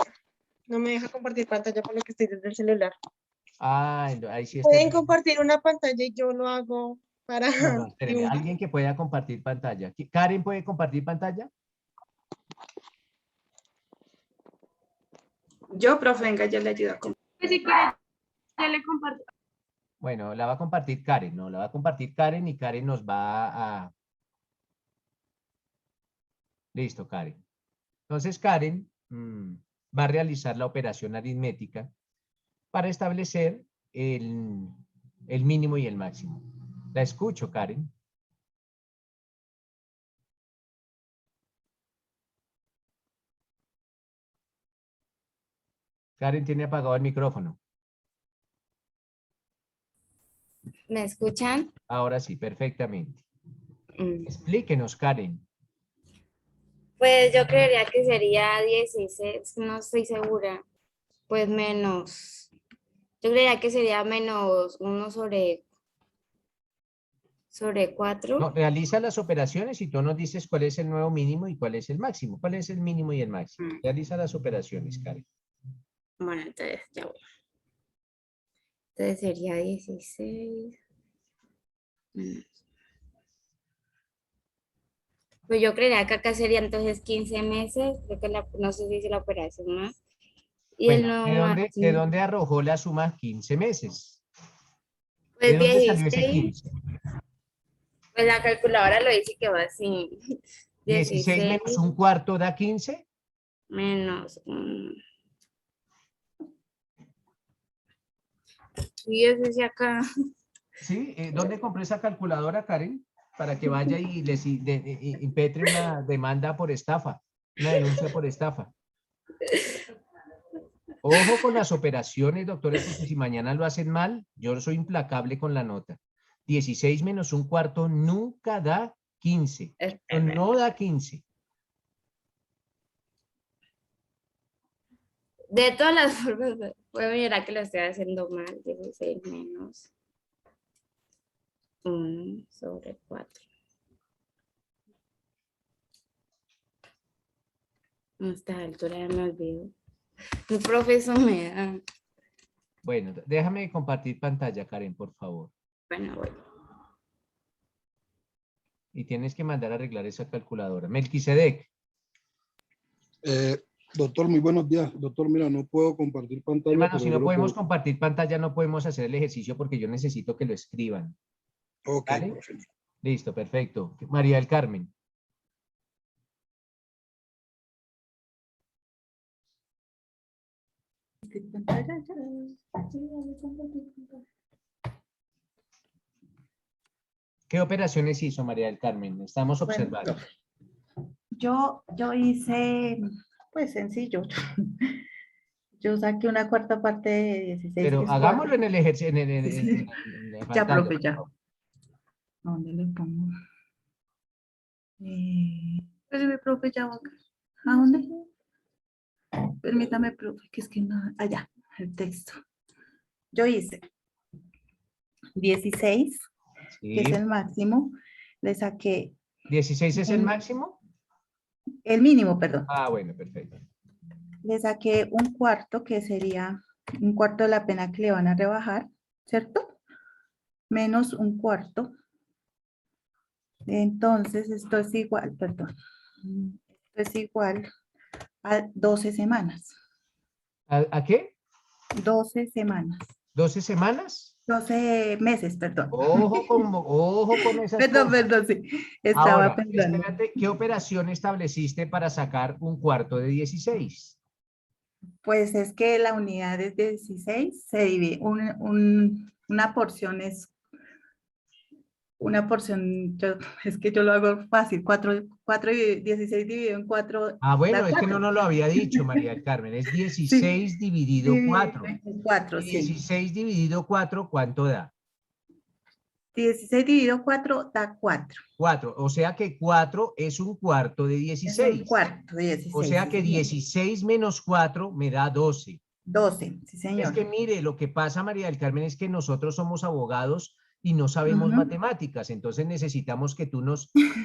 no me deja compartir pantalla por lo que estoy desde el celular. Ah, ahí sí está. Pueden compartir una pantalla y yo lo hago para... No, espéreme, alguien que pueda compartir pantalla. ¿Karen puede compartir pantalla? Yo, profe, venga, yo le ayudo a compartir. Si quiere, ya le comparto. Bueno, la va a compartir Karen, ¿no? La va a compartir Karen y Karen nos va a... Listo, Karen. Entonces, Karen va a realizar la operación aritmética para establecer el mínimo y el máximo. La escucho, Karen. Karen tiene apagado el micrófono. ¿Me escuchan? Ahora sí, perfectamente. Explíquenos, Karen. Pues yo creería que sería 16, no estoy segura. Pues menos. Yo creería que sería menos 1 sobre 4. No, realiza las operaciones y tú nos dices cuál es el nuevo mínimo y cuál es el máximo. ¿Cuál es el mínimo y el máximo? Realiza las operaciones, Karen. Bueno, entonces ya voy. Entonces sería 16. Pues yo creería que acá sería entonces 15 meses. Creo que no sé si hice la operación más. Y Bueno, el ¿de dónde arrojó la suma 15 meses? Pues ¿De dónde salió 16. ese 15? Pues la calculadora lo dice que va así. 16 menos un cuarto da 15. Menos. Y eso es acá. Sí, ¿dónde compré esa calculadora, Karen? Para que vaya y les impetre una demanda por estafa, una denuncia por estafa. Ojo con las operaciones, doctores, porque si mañana lo hacen mal, yo soy implacable con la nota. 16 menos un cuarto nunca da 15. No da 15. De todas las formas, puedo mirar que lo estoy haciendo mal. 16 menos 1 sobre 4. A esta altura ya me olvido. Un profesor me da. Bueno, déjame compartir pantalla, Karen, por favor. Bueno. Y tienes que mandar a arreglar esa calculadora. Melquisedec. Doctor, muy buenos días. Doctor, mira, no puedo compartir pantalla. Hermano, si no podemos puedo... compartir pantalla, no podemos hacer el ejercicio porque yo necesito que lo escriban. Ok, ¿Vale? perfecto. Listo, perfecto. María del Carmen. ¿Qué operaciones hizo María del Carmen? Estamos observando. Yo hice, pues sencillo, yo saqué una cuarta parte de 16. Pero que es hagámoslo 4. en el ejercicio. Ya, profe, ya. ¿A dónde le pongo? Espérame, profe, ya. ¿A dónde? Permítame, profe, que es que no. Allá, el texto. Yo hice 16, que es el máximo. Le saqué. ¿16 es el máximo? El mínimo, perdón. Ah, bueno, perfecto. Le saqué un cuarto, que sería un cuarto de la pena que le van a rebajar, ¿cierto? Menos un cuarto. Entonces, esto es igual, perdón. Esto es igual a 12 semanas. ¿A qué? 12 semanas. ¿12 semanas? 12 meses, perdón. Ojo con esas Perdón, cosas. perdón, sí. Estaba Ahora, pensando. espérate, ¿qué operación estableciste para sacar un cuarto de 16? Pues es que la unidad es de 16, se divide, una porción es, es que yo lo hago fácil, 4 y 16 dividido en 4. Ah, bueno, da es que 4. no nos lo había dicho, María del Carmen, es 16 dividido 4. 4, Y sí. 16 dividido 4, ¿cuánto da? 16 dividido 4 da 4. 4, o sea que 4 es un cuarto de 16. Es un cuarto de 16. O sea sí, que señor. 16 menos 4 me da 12. 12, sí, señor. Es que mire, lo que pasa, María del Carmen, es que nosotros somos abogados y no sabemos matemáticas, entonces necesitamos que tú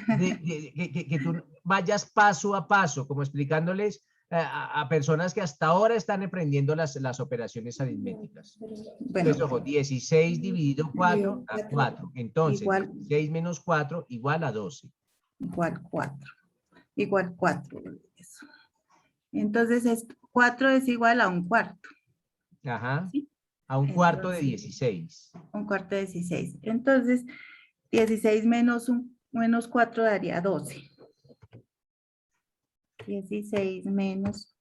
que tú vayas paso a paso, como explicándoles a personas que hasta ahora están aprendiendo las operaciones aritméticas. Bueno, Entonces, ojo, 16 dividido 4 da 4. Entonces, igual, 6 menos 4 igual a 12. igual 4. Igual 4. Eso. Entonces, 4 es igual a un cuarto. Ajá. ¿Sí? A un cuarto de 16. Un cuarto de 16. Entonces, 16 menos 4 daría 12. 16 menos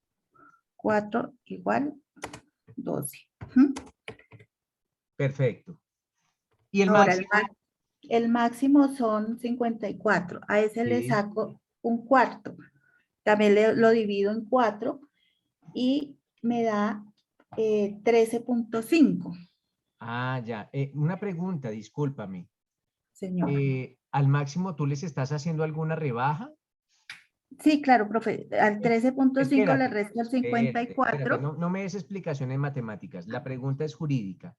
4 igual 12. Perfecto. ¿Y el Ahora, máximo? el máximo son 54. A ese le saco un cuarto. También lo divido en 4 y me da 13.5. Ah, ya. Una pregunta, discúlpame. Señor. ¿Al máximo tú les estás haciendo alguna rebaja? Sí, claro, profe. Al 13.5 le resto el 54. Espérate, no me des explicaciones matemáticas. La pregunta es jurídica.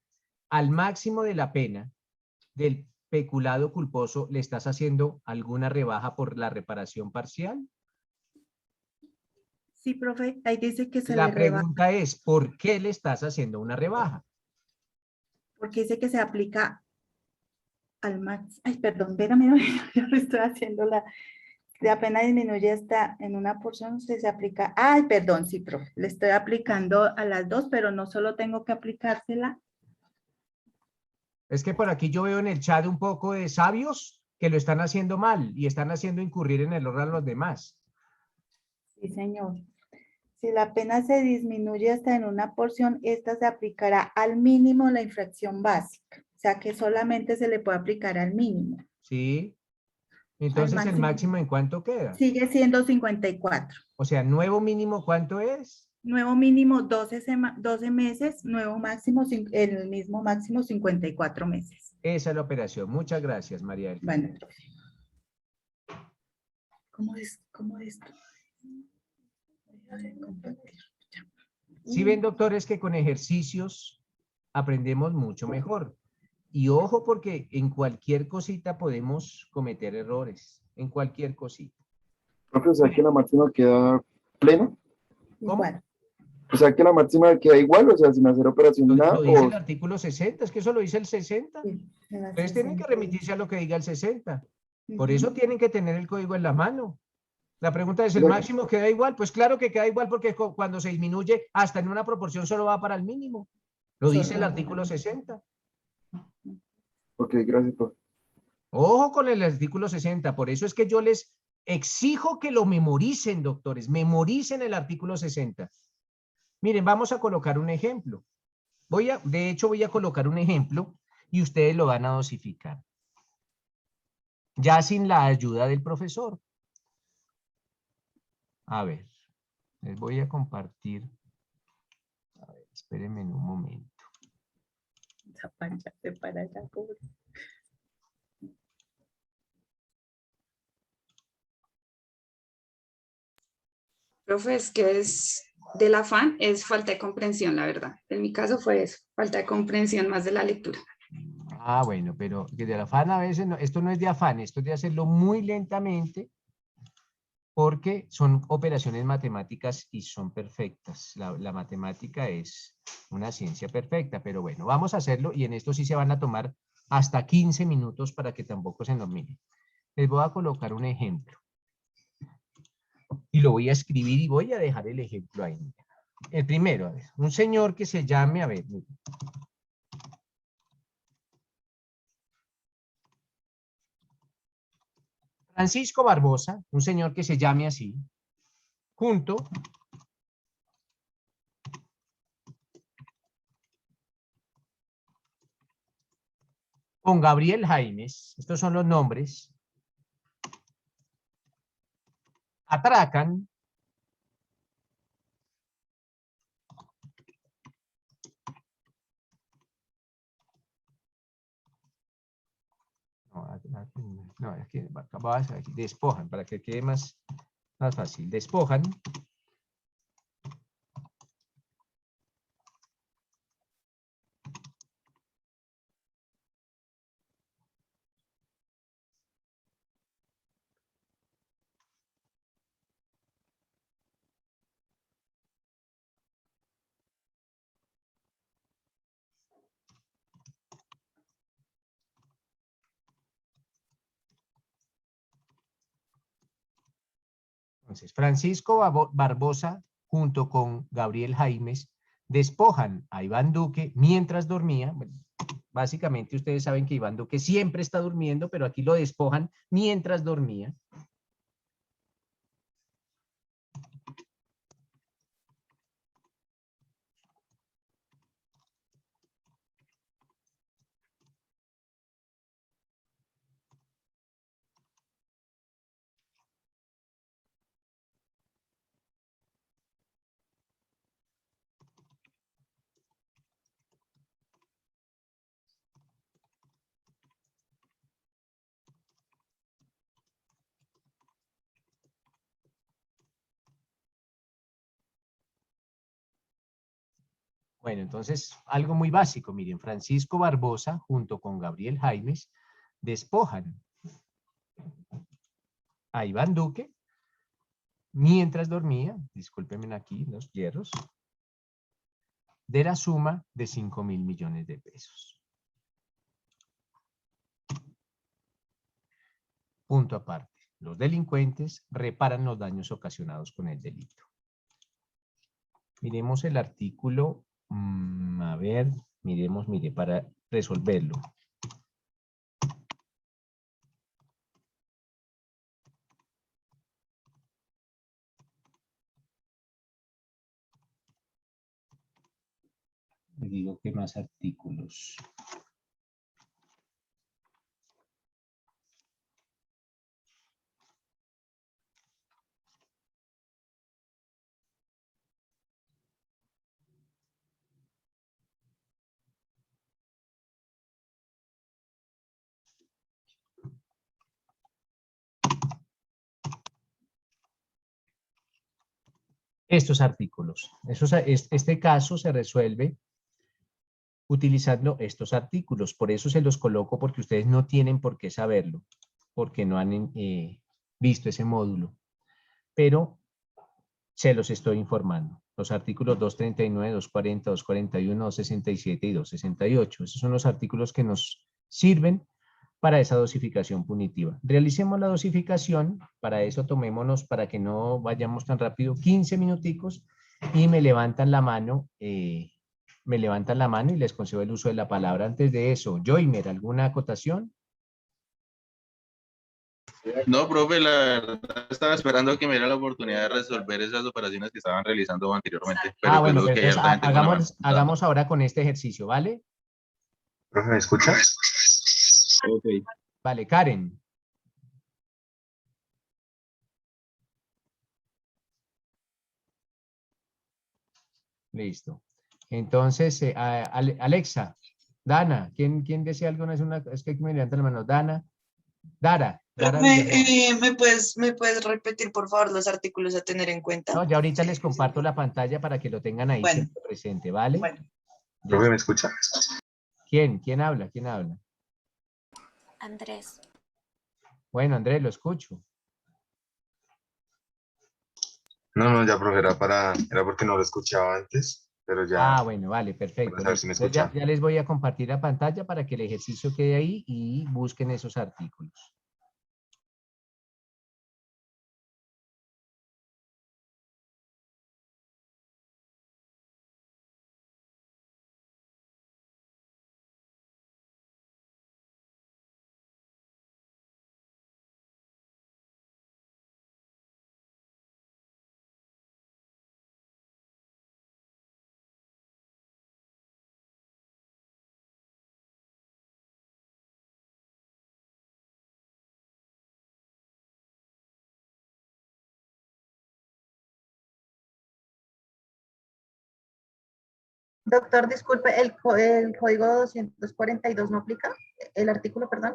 ¿Al máximo de la pena del peculado culposo le estás haciendo alguna rebaja por la reparación parcial? Sí, profe. Ahí dice que se le La rebaja. pregunta es, ¿por qué le estás haciendo una rebaja? Porque dice que se aplica al máximo. Ay, perdón, espérame, yo lo estoy haciendo la pena disminuye hasta en una porción, se aplica. Ay, perdón, sí, profe. Le estoy aplicando a las dos, pero no solo tengo que aplicársela. Es que por aquí yo veo en el chat un poco de sabios que lo están haciendo mal y están haciendo incurrir en el error a los demás. Sí, señor. Si la pena se disminuye hasta en una porción, esta se aplicará al mínimo la infracción básica. O sea que solamente se le puede aplicar al mínimo. Sí. Entonces, máximo. ¿el máximo en cuánto queda? Sigue siendo 54. O sea, nuevo mínimo, ¿cuánto es? Nuevo mínimo 12 meses, nuevo máximo, el mismo máximo 54 meses. Esa es la operación. Muchas gracias, María del Bueno, Carmen. profe. ¿Cómo es esto? Voy a compartir. Si ven, doctores, que con ejercicios aprendemos mucho mejor. Y ojo, porque en cualquier cosita podemos cometer errores. En cualquier cosita. Profe, o sea que la máxima queda plena. ¿Cómo? Igual. O sea que la máxima queda igual, o sea, sin hacer operación ni nada. Lo dice O... el artículo 60, es que eso lo dice el 60. Sí, en la Ustedes tienen que 60. remitirse a lo que diga el 60. Por Ujú. eso tienen que tener el código en la mano. La pregunta es, ¿el Bueno. máximo queda igual? Pues claro que queda igual porque cuando se disminuye hasta en una proporción solo va para el mínimo. Lo dice el artículo 60. Ok, gracias, profe. Ojo con el artículo 60. Por eso es que yo les exijo que lo memoricen, doctores. Memoricen el artículo 60. Miren, vamos a colocar un ejemplo. De hecho, voy a colocar un ejemplo y ustedes lo van a dosificar. Ya sin la ayuda del profesor. A ver, les voy a compartir. A ver, espérenme en un momento. Esa pancha se para allá, pobre. Profe, es que es del afán, es falta de comprensión, la verdad. En mi caso fue eso, falta de comprensión más de la lectura. Ah, bueno, pero que de afán a veces, no, esto no es de afán, esto es de hacerlo muy lentamente porque son operaciones matemáticas y son perfectas. La matemática es una ciencia perfecta, pero bueno, vamos a hacerlo y en esto sí se van a tomar hasta 15 minutos para que tampoco se nos mire. Les voy a colocar un ejemplo y lo voy a escribir y voy a dejar el ejemplo ahí. El primero, a ver, un señor que se llame, a ver, mire. Francisco Barbosa, un señor que se llame así, junto con Gabriel Jaimes, estos son los nombres, atracan no, es que despojan, para que quede más fácil, despojan entonces, Francisco Barbosa junto con Gabriel Jaimes despojan a Iván Duque mientras dormía. Bueno, básicamente ustedes saben que Iván Duque siempre está durmiendo, pero aquí lo despojan mientras dormía. Bueno, entonces, algo muy básico, miren, Francisco Barbosa junto con Gabriel Jaimes despojan a Iván Duque mientras dormía, discúlpenme aquí los hierros, de la suma de 5.000 millones de pesos. Punto aparte, los delincuentes reparan los daños ocasionados con el delito. Miremos el artículo, a ver, mire, para resolverlo. Le digo que más artículos. estos artículos. Este caso se resuelve utilizando estos artículos. Por eso se los coloco, porque ustedes no tienen por qué saberlo, porque no han visto ese módulo. Pero se los estoy informando. Los artículos 239, 240, 241, 267 y 268. Esos son los artículos que nos sirven para esa dosificación punitiva. Realicemos la dosificación. Para eso tomémonos, para que no vayamos tan rápido, 15 minuticos y me levantan la mano y les concedo el uso de la palabra. Antes de eso, Joymer, ¿alguna acotación? No, profe, la verdad estaba esperando que me diera la oportunidad de resolver esas operaciones que estaban realizando anteriormente. Pero pues Bueno, luego pero que hay entonces harta gente con la mano. hagamos ahora con este ejercicio, ¿vale? Profe, ¿me escucha? Ok. Vale, Karen. Listo. Entonces, Alexa, Dana, ¿quién desea alguna vez es que me levanta la mano? Dana, Dara. ¿Me puedes repetir, por favor, los artículos a tener en cuenta? No, ya ahorita les comparto la pantalla para que lo tengan ahí Bueno. siempre presente, ¿vale? Bueno. Profe, ¿me escucha? ¿Quién habla? ¿Quién habla? Andrés. Bueno, Andrés, lo escucho. No, ya, profe, era porque no lo escuchaba antes, pero ya, Bueno, vale, perfecto. para saber si me Entonces escucha. ya les voy a compartir la pantalla para que el ejercicio quede ahí y busquen esos artículos. Doctor, disculpe, ¿el código 242 no aplica? ¿El artículo, perdón?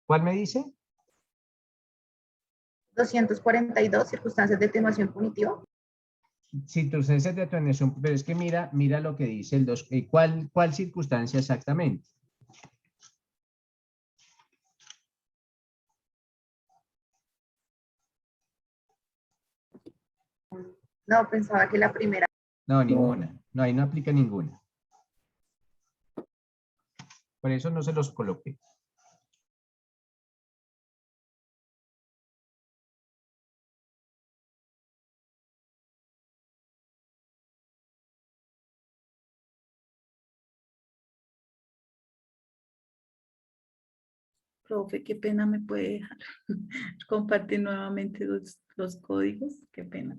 ¿Cuál me dice? 242, circunstancias de atenuación punitiva. Circunstancias de atenuación, pero es que mira lo que dice el 2. ¿Cuál circunstancia exactamente? No, pensaba que la primera. No, ninguna. No, ahí no aplica ninguna. Por eso no se los coloqué. Profe, qué pena me puede dejar compartir nuevamente los códigos. Qué pena.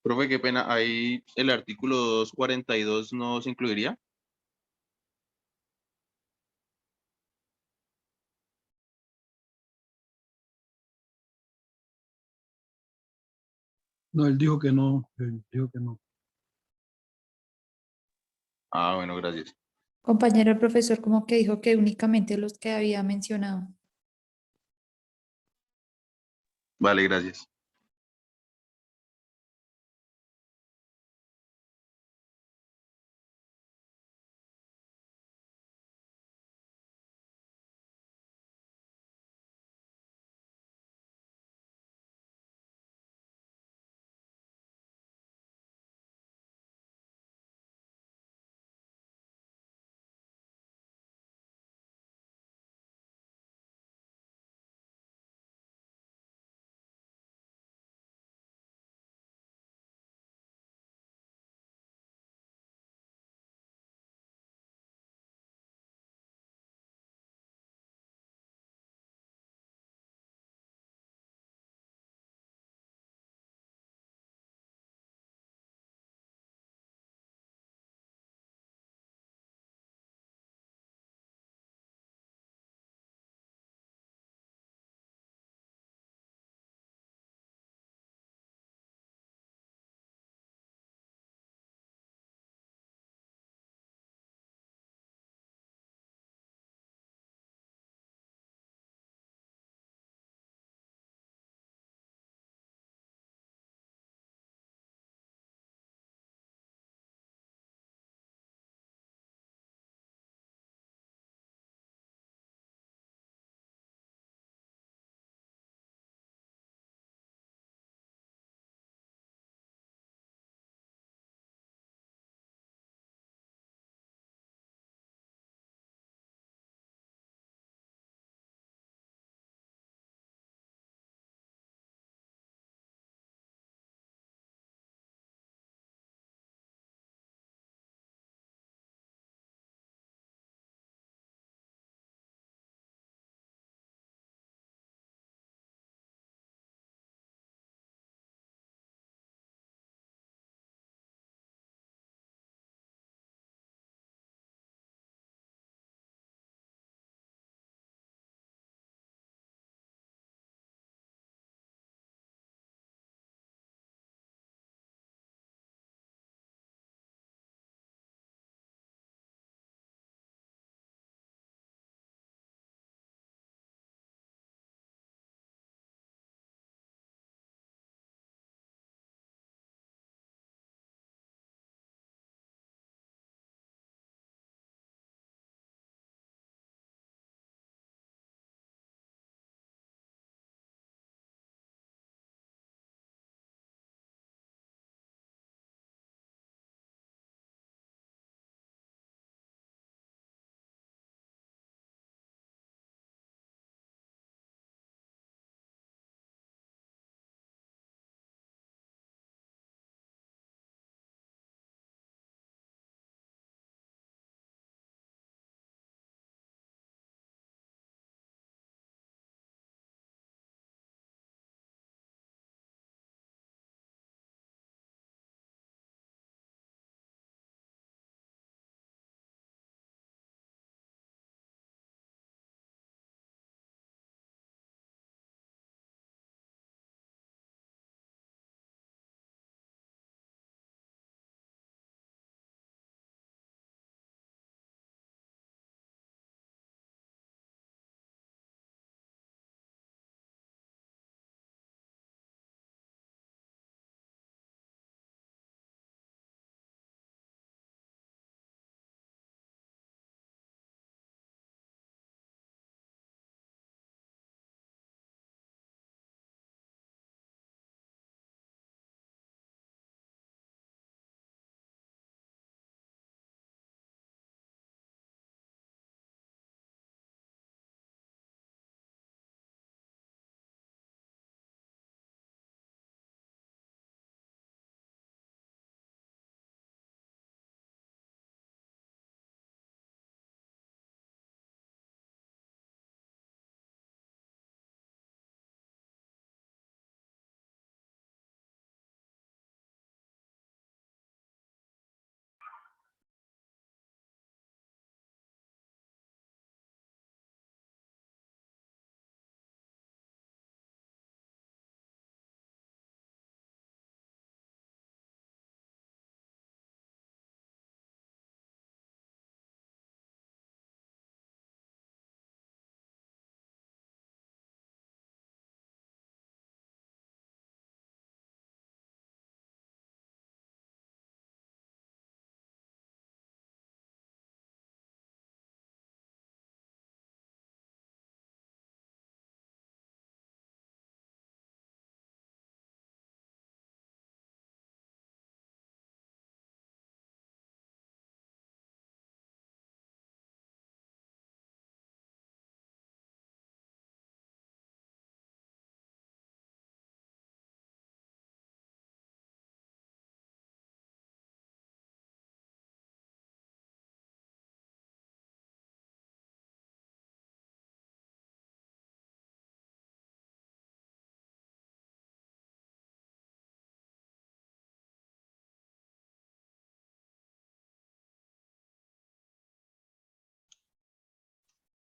Profe, qué pena, ahí el artículo 242 no se incluiría. No, él dijo que no, él dijo que no. Ah, bueno, gracias. Compañero, el profesor como que dijo que únicamente los que había mencionado. Vale, gracias.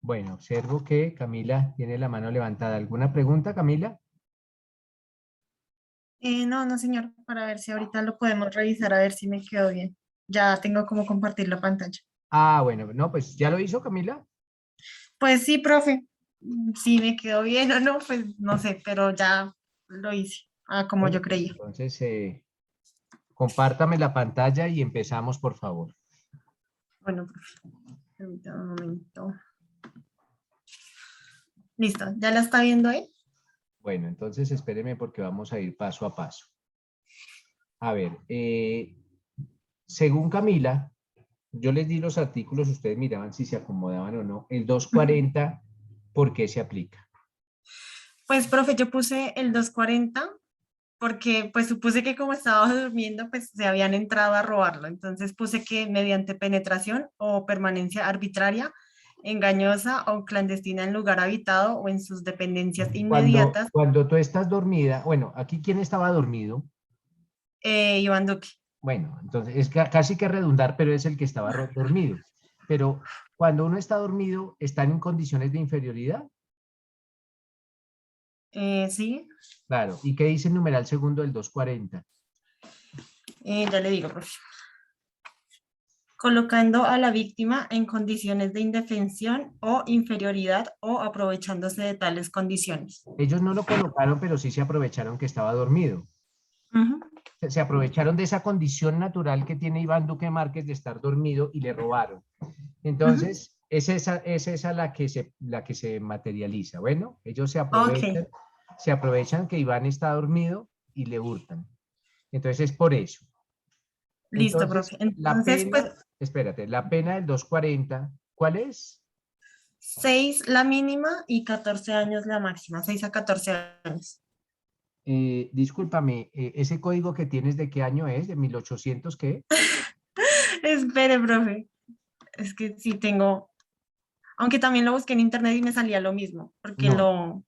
Bueno, observo que Camila tiene la mano levantada. ¿Alguna pregunta, Camila? No, no, señor, para ver si ahorita lo podemos revisar, a ver si me quedó bien. Ya tengo como compartir la pantalla. Ah, bueno, no, pues ¿ya lo hizo, Camila? Pues sí, profe, si me quedó bien o no, pues no sé, pero ya lo hice, como Bueno, yo pues creía. entonces, compártame la pantalla y empezamos, por favor. Bueno, profe, permítame un momento. Listo, ¿ya la está viendo ahí? Bueno, entonces espéreme porque vamos a ir paso a paso. A ver, según Camila, yo les di los artículos, ustedes miraban si se acomodaban o no. El 240, ¿por qué se aplica? Pues, profe, yo puse el 240 porque pues supuse que como estaba durmiendo, pues se habían entrado a robarlo. Entonces puse que mediante penetración o permanencia arbitraria, engañosa o clandestina en lugar habitado o en sus dependencias inmediatas, Cuando tú estás dormida, bueno, aquí ¿quién estaba dormido? Iván Duque. Bueno, entonces es casi que redundar, pero es el que estaba dormido. Pero cuando uno está dormido, ¿están en condiciones de inferioridad? Sí, Claro. ¿Y qué dice el numeral segundo del 240? ya le digo, profe. Colocando a la víctima en condiciones de indefensión o inferioridad o aprovechándose de tales condiciones. Ellos no lo colocaron, pero sí se aprovecharon que estaba dormido. Ujú. Se aprovecharon de esa condición natural que tiene Iván Duque Márquez de estar dormido y le robaron. Entonces, es esa la que se materializa. Bueno, ellos Ok, se aprovechan que Iván está dormido y le hurtan. Entonces, es por eso. listo, Entonces, profe. la Entonces, pues pena, espérate, la pena del 240, ¿cuál es? 6 la mínima y 14 años la máxima, 6 a 14 años. Discúlpame, ¿ese código que tienes de qué año es? ¿De 1800 qué? Espere, profe. Es que sí tengo, aunque también lo busqué en internet y me salía lo mismo, porque No,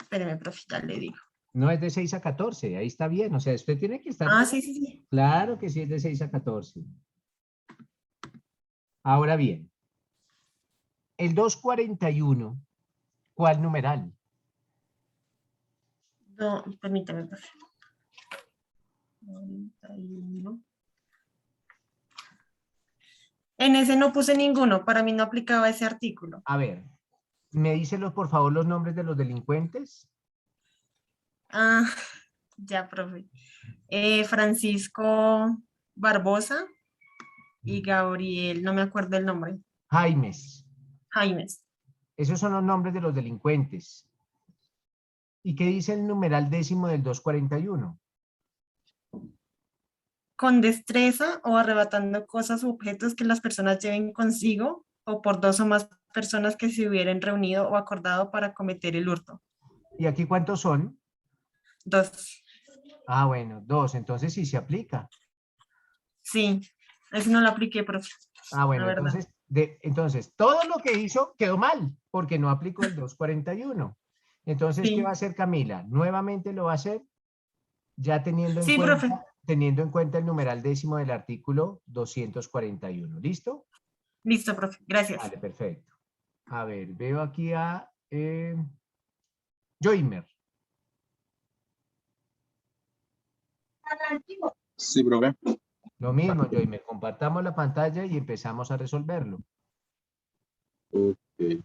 espéreme, profe, ya le digo. no es de 6 a 14, ahí está bien. O sea, usted tiene que estar... Ah, sí, sí, sí. Claro que sí es de 6 a 14. Ahora bien, el 241, ¿cuál numeral? No, permítame, profe. 91. En ese no puse ninguno, para mí no aplicaba ese artículo. A ver, ¿me dicen por favor los nombres de los delincuentes? Ah, ya, profe. Francisco Barbosa y Gabriel, no me acuerdo el nombre. Jaimes. Jaimes. Esos son los nombres de los delincuentes. ¿Y qué dice el numeral décimo del 241? Con destreza o arrebatando cosas u objetos que las personas lleven consigo o por dos o más personas que se hubieran reunido o acordado para cometer el hurto. ¿Y aquí cuántos son? 2. Ah, bueno, 2. Entonces sí se aplica. Sí, ese no lo apliqué, profe. Ah, La bueno, verdad. entonces todo lo que hizo quedó mal, porque no aplicó el 241. Entonces, ¿qué va a Sí, hacer Camila? Nuevamente lo va a hacer, ya sí, profe. teniendo en cuenta el numeral décimo del artículo 241. ¿Listo? Listo, profe. Gracias. Vale, perfecto. A ver, veo aquí a Joimer. Sí, profe. Lo mismo, Joimer. Compartamos la pantalla y empezamos a resolverlo. Ok.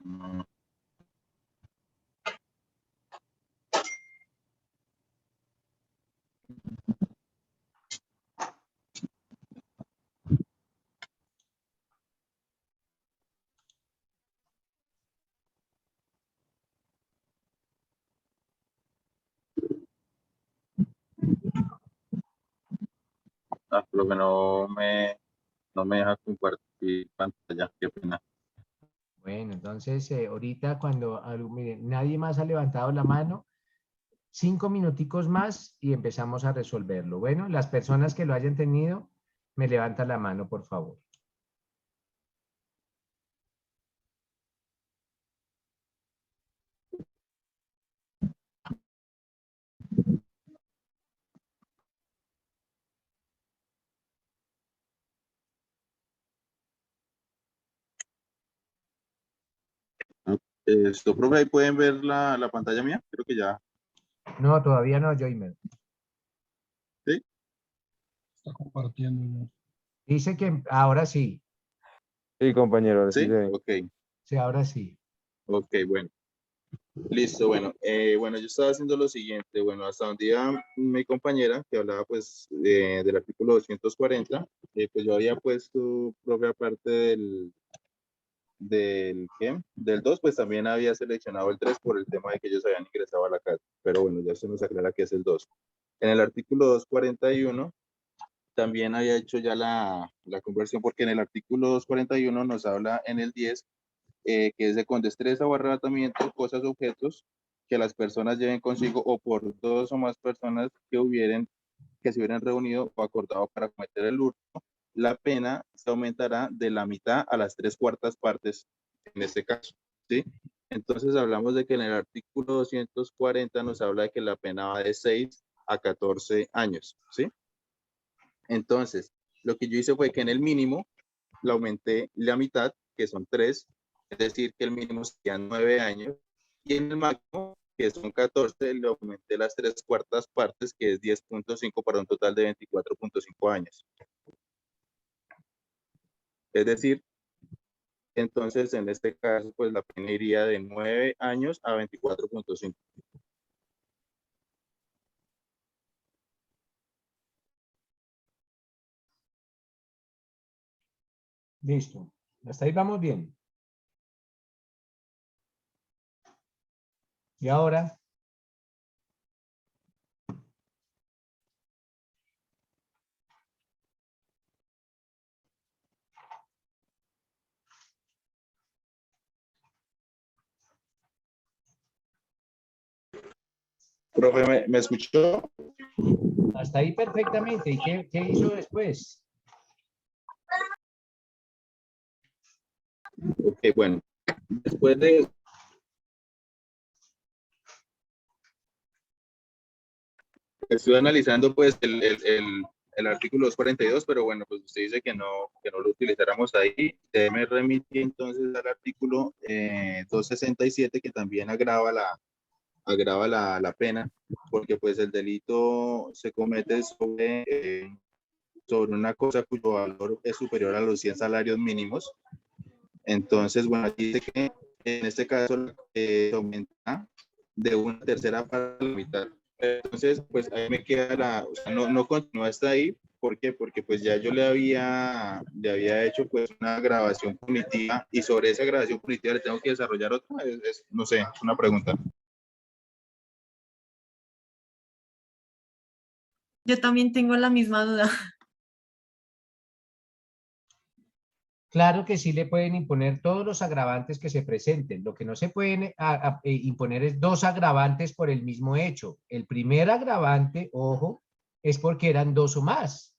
Mm, profe, no me deja compartir pantalla, qué pena. Bueno, entonces ahorita miren, nadie más ha levantado la mano, 5 minuticos más y empezamos a resolverlo. Bueno, las personas que lo hayan tenido, me levantan la mano, por favor. Esto, profe, ahí pueden ver la pantalla mía. Creo que ya. No, todavía no, Joymer. ¿Sí? Está compartiendo. Dice que ahora sí. Sí, compañero, ahora sí ¿Sí? se ve. Ok. Sí, ahora sí. Ok, bueno. Listo, bueno. Bueno, yo estaba haciendo lo siguiente. Bueno, hasta un día mi compañera que hablaba pues del artículo 240, pues yo había puesto, profe, aparte ¿qué? Del 2, pues también había seleccionado el 3 por el tema de que ellos habían ingresado a la casa. Pero bueno, ya se nos aclara que es el 2. En el artículo 241 también había hecho ya la conversión, porque en el artículo 241 nos habla en el 10, que es de con destreza o arrebatamiento, cosas, objetos que las personas lleven consigo o por dos o más personas que se hubieran reunido o acordado para cometer el hurto, la pena se aumentará de la mitad a las 3/4 partes en este caso, ¿sí? Entonces hablamos de que en el artículo 240 nos habla de que la pena va de 6 a 14 años, ¿sí? Entonces, lo que yo hice fue que en el mínimo le aumenté la mitad, que son 3, es decir, que el mínimo sería 9 años, y en el máximo, que son 14, le aumenté las 3/4 partes, que es 10.5 para un total de 24.5 años. Es decir, entonces en este caso, pues la pena iría de 9 años a 24.5. Listo. Hasta ahí vamos bien. Y ahora, Profe, ¿me escuchó? hasta ahí perfectamente. ¿Y qué hizo después? Ok, bueno. Después de estoy analizando pues el artículo 242, pero bueno, pues usted dice que no lo utilizáramos ahí. Me remití entonces al artículo 267, que también agrava la pena, porque pues el delito se comete sobre una cosa cuyo valor es superior a los 100 salarios mínimos. Entonces, bueno, aquí dice que en este caso se aumenta de una tercera para la mitad. Entonces, pues ahí me queda o sea, no continúa hasta ahí. ¿Por qué? Porque pues ya yo le había hecho pues una grabación punitiva, y sobre esa grabación punitiva le tengo que desarrollar otra. No sé, es una pregunta. Yo también tengo la misma duda. Claro que sí le pueden imponer todos los agravantes que se presenten. Lo que no se pueden imponer es dos agravantes por el mismo hecho. El primer agravante, ojo, es porque eran dos o más.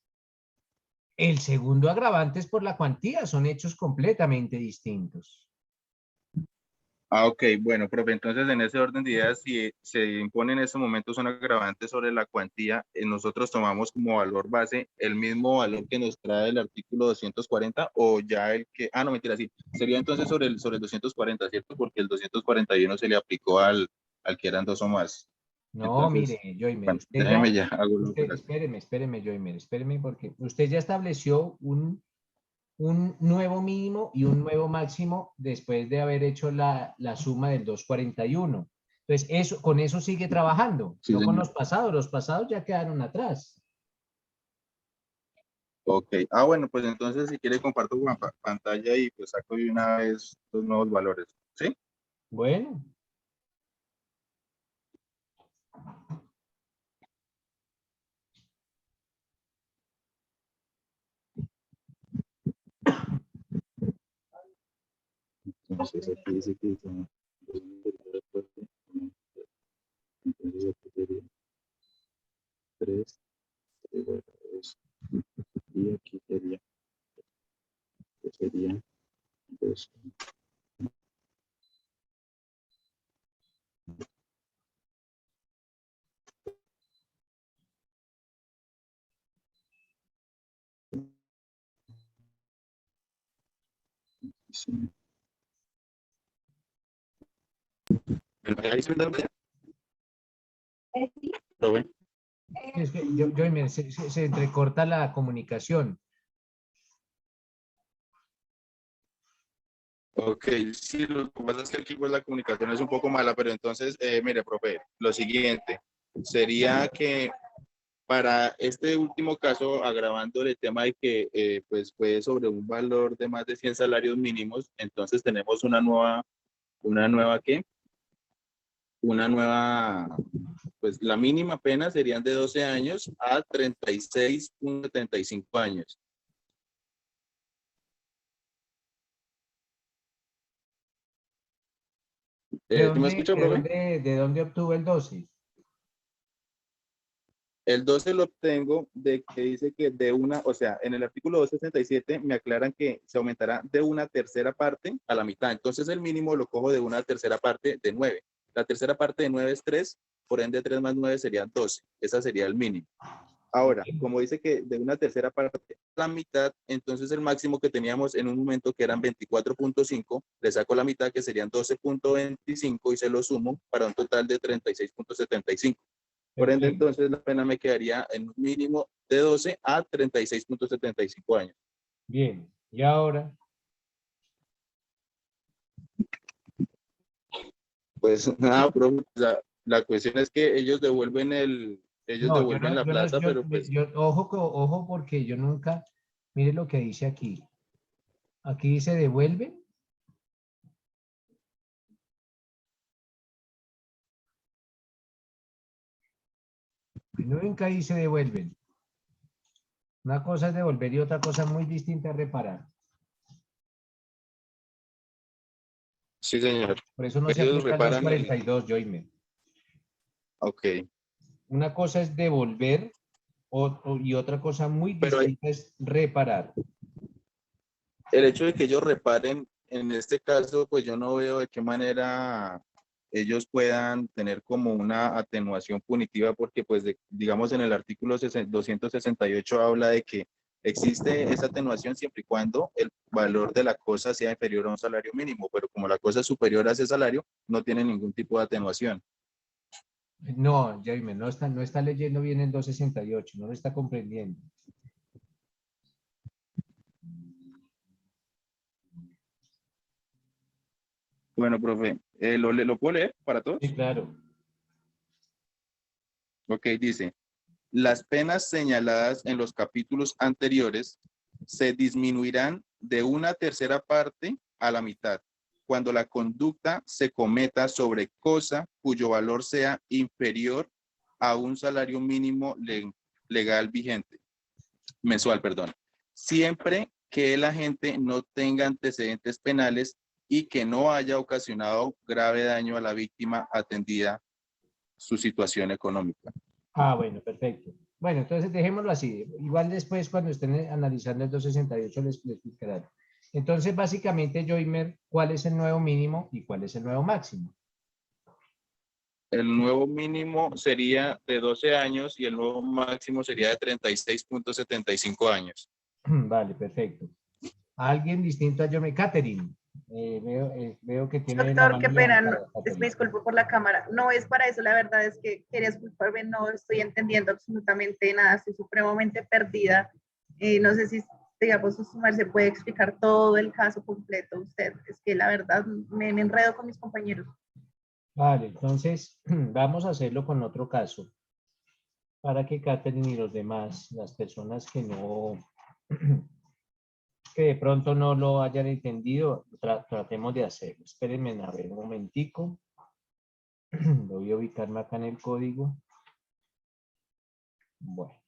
El segundo agravante es por la cuantía. Son hechos completamente distintos. Ah, ok, bueno, profe, entonces en ese orden de ideas, si se impone en estos momentos un agravante sobre la cuantía, nosotros tomamos como valor base el mismo valor que nos trae el artículo 240, o ya el que, no, mentira, sí, sería entonces sobre el 240, ¿cierto? Porque el 241 se le aplicó al que eran dos o más. No, Entonces, mire, Joymer, bueno, usted déjeme ya, hago lo que espéreme, Joymer, espéreme, porque usted ya estableció un nuevo mínimo y un nuevo máximo después de haber hecho la suma del 241. Entonces, con eso sigue trabajando, Sí, no con señor. los pasados ya quedaron atrás. Ok, bueno, pues entonces si quiere comparto pantalla y pues saco de una vez los nuevos valores, ¿sí? Bueno. Entonces aquí dice que son entonces aquí sería 3, y aquí sería 2. Sí. ¿Ahí se me da la idea? Profe. Es que se entrecorta la comunicación. Ok, sí, lo que pasa es que aquí pues la comunicación es un poco mala, pero entonces, mire, profe, lo siguiente sería que para este último caso, agravando el tema de que pues fue sobre un valor de más de 100 salarios mínimos, entonces tenemos ¿qué? Una nueva, pues la mínima pena serían de 12 años a 36.75 años. ¿Tú me escuchas, profe? ¿De dónde obtuvo el 12? El 12 lo obtengo de que dice que de una, o sea, en el artículo 267 me aclaran que se aumentará de una tercera parte a la mitad. Entonces el mínimo lo cojo de una tercera parte de 9. La tercera parte de 9 es 3, por ende 3 más 9 serían 12. Esa sería el mínimo. Ahora, como dice que de una tercera parte a la mitad, entonces el máximo que teníamos en un momento que eran 24.5, le saco la mitad que serían 12.25 y se lo sumo para un total de 36.75. Por ende, entonces la pena me quedaría en un mínimo de 12 a 36.75 años. Bien, y ahora. Pues nada, profe, la cuestión es que ellos devuelven No, la plata, pero pues ojo porque yo nunca, mire lo que dice aquí. Aquí dice devuelve. Nunca dice devuelven. Una cosa es devolver y otra cosa muy distinta es reparar. sí, señor. Por eso no se Ellos aplica el reparan 242, Joime. Ok. Una cosa es devolver y otra cosa muy distinta es reparar. El hecho de que ellos reparen, en este caso, pues yo no veo de qué manera ellos puedan tener como una atenuación punitiva, porque pues digamos en el artículo 268 habla de que existe esa atenuación siempre y cuando el valor de la cosa sea inferior a un salario mínimo, pero como la cosa es superior a ese salario, no tiene ningún tipo de atenuación. No, Jaime, no está leyendo bien el 268, no lo está comprendiendo. Bueno, profe, ¿lo puedo leer para todos? Sí, claro. Ok, dice, las penas señaladas en los capítulos anteriores se disminuirán de una tercera parte a la mitad cuando la conducta se cometa sobre cosa cuyo valor sea inferior a un salario mínimo legal vigente, mensual, perdón. Siempre que el agente no tenga antecedentes penales y que no haya ocasionado grave daño a la víctima atendida su situación económica. Ah, bueno, perfecto. Bueno, entonces dejémoslo así. Igual después, cuando estén analizando el 268, les explicarán. Entonces, básicamente, Joimer, ¿cuál es el nuevo mínimo y cuál es el nuevo máximo? El nuevo mínimo sería de 12 años y el nuevo máximo sería de 36.75 años. Vale, perfecto. ¿Alguien distinto a Joimer? Catherine, veo que tiene la Doctor, mano qué pena, levantada, me Catherine. disculpo por la cámara. No es para eso, la verdad es que quería disculparme, no estoy entendiendo absolutamente nada, estoy supremamente perdida. No sé si, digamos, su se puede explicar todo el caso completo usted. Es que la verdad me enredo con mis compañeros. Vale, entonces vamos a hacerlo con otro caso para que Catherine y los demás, las personas que no, que de pronto no lo hayan entendido, tratemos de hacerlo. Espérenme a ver un momentico. Voy a ubicarme acá en el código. Bueno.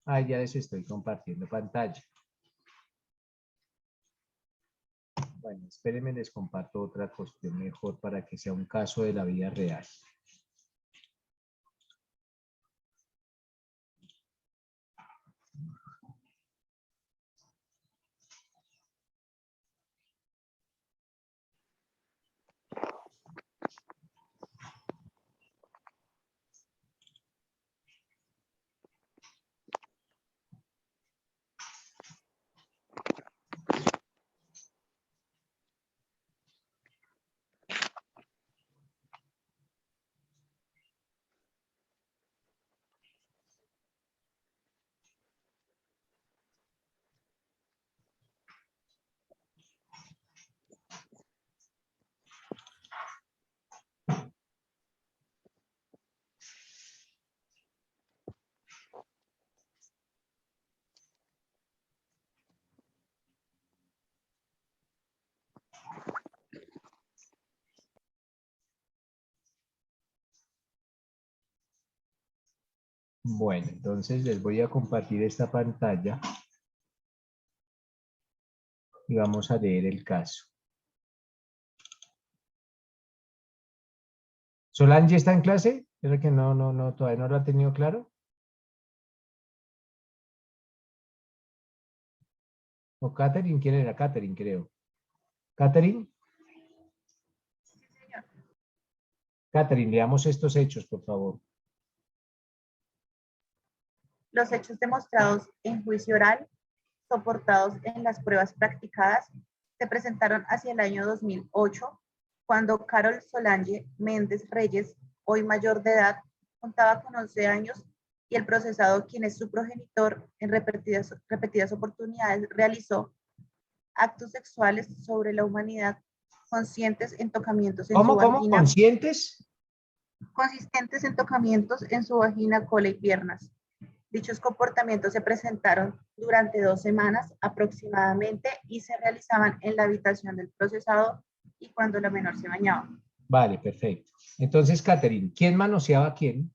Ah, ya les estoy compartiendo pantalla. Bueno, espérenme, les comparto otra cuestión mejor para que sea un caso de la vida real. Bueno, entonces les voy a compartir esta pantalla y vamos a leer el caso. ¿Solange está en clase? ¿Es que no, todavía no lo ha tenido claro? ¿O Catherine? ¿Quién era? Catherine, creo. ¿Catherine? Catherine, leamos estos hechos, por favor. Los hechos demostrados en juicio oral, soportados en las pruebas practicadas, se presentaron hacia el año 2008, cuando Carol Solange Méndez Reyes, hoy mayor de edad, contaba con 11 años y el procesado, quien es su progenitor, en repetidas oportunidades realizó actos sexuales sobre la humanidad conscientes en tocamientos en su vagina. ¿Conscientes? Consistentes en tocamientos en su vagina, cola y piernas. Dichos comportamientos se presentaron durante 2 semanas aproximadamente y se realizaban en la habitación del procesado y cuando la menor se bañaba. Vale, perfecto. Entonces, Catherine, ¿quién manoseaba a quién?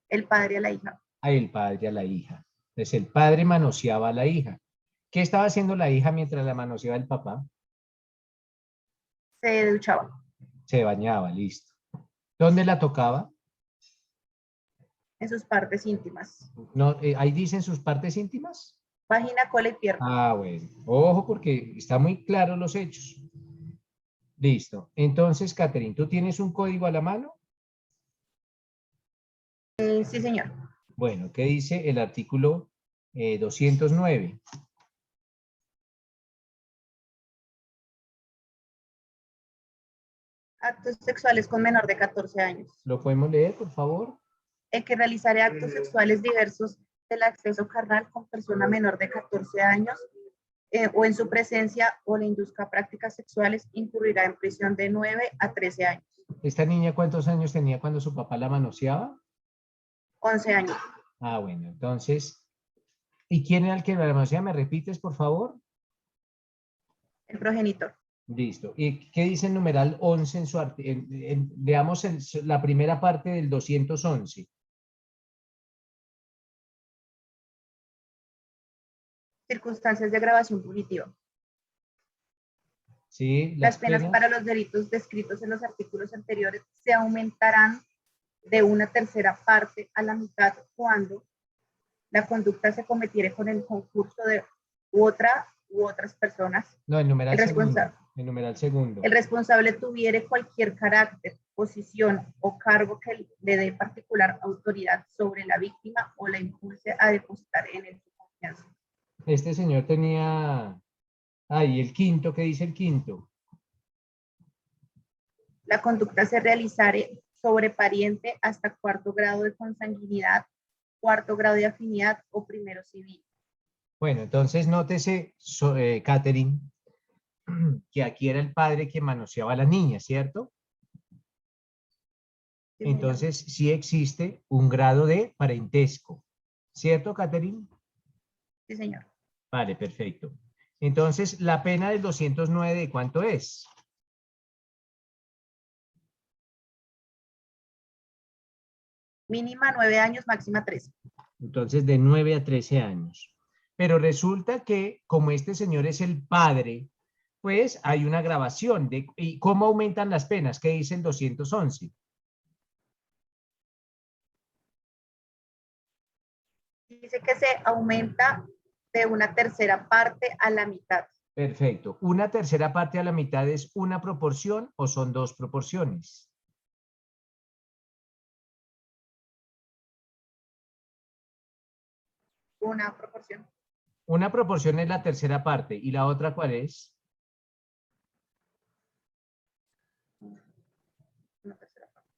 El padre a la hija. A el padre a la hija. Entonces, el padre manoseaba a la hija. ¿Qué estaba haciendo la hija mientras la manoseaba el papá? Se duchaba. Se bañaba, listo. ¿Dónde la tocaba? En sus partes íntimas. No, ahí dicen sus partes íntimas. Vagina, cola y piernas. Ah, bueno. Ojo, porque está muy claro los hechos. Listo. Entonces, Catherine, ¿tú tienes un código a la mano? Sí, señor. Bueno, ¿qué dice el artículo 209? Actos sexuales con menor de 14 años. ¿Lo podemos leer, por favor? El que realizare actos sexuales diversos del acceso carnal con persona menor de 14 años o en su presencia o le induzca a prácticas sexuales incurrirá en prisión de 9 a 13 años. ¿Esta niña cuántos años tenía cuando su papá la manoseaba? 11 años. Ah, bueno, entonces, ¿y quién era el que la manoseaba? ¿Me repites, por favor? El progenitor. Listo. ¿Y qué dice el numeral 11 en su veamos la primera parte del 211? Circunstancias de agravación punitiva. Sí, las penas para los delitos descritos en los artículos anteriores se aumentarán de 1/3 parte a la mitad cuando la conducta se cometiere con el concurso de otras personas. No, el numeral segundo. El numeral segundo. El responsable tuviere cualquier carácter, posición o cargo que le dé particular autoridad sobre la víctima o la impulse a depositar en él su confianza. Este señor tenía... y el quinto, ¿qué dice el quinto? La conducta se realizare sobre pariente hasta 4º grado de consanguinidad, 4º grado de afinidad o primero civil. Bueno, entonces nótese, Catherine, que aquí era el padre que manoseaba a la niña, ¿cierto? Sí, entonces sí existe un grado de parentesco, ¿cierto, Catherine? Sí, señor. Vale, perfecto. Entonces, ¿la pena del 209 de cuánto es? Mínima 9 años, máxima 13. Entonces, de 9 a 13 años. Pero resulta que, como este señor es el padre, pues hay una grabación de ¿y cómo aumentan las penas? ¿Qué dice el 211? Dice que se aumenta de 1/3 parte a la mitad. Perfecto. ¿1/3 parte a la mitad es una proporción o son 2 proporciones? Una proporción. Una proporción es la tercera parte. ¿Y la otra cuál es?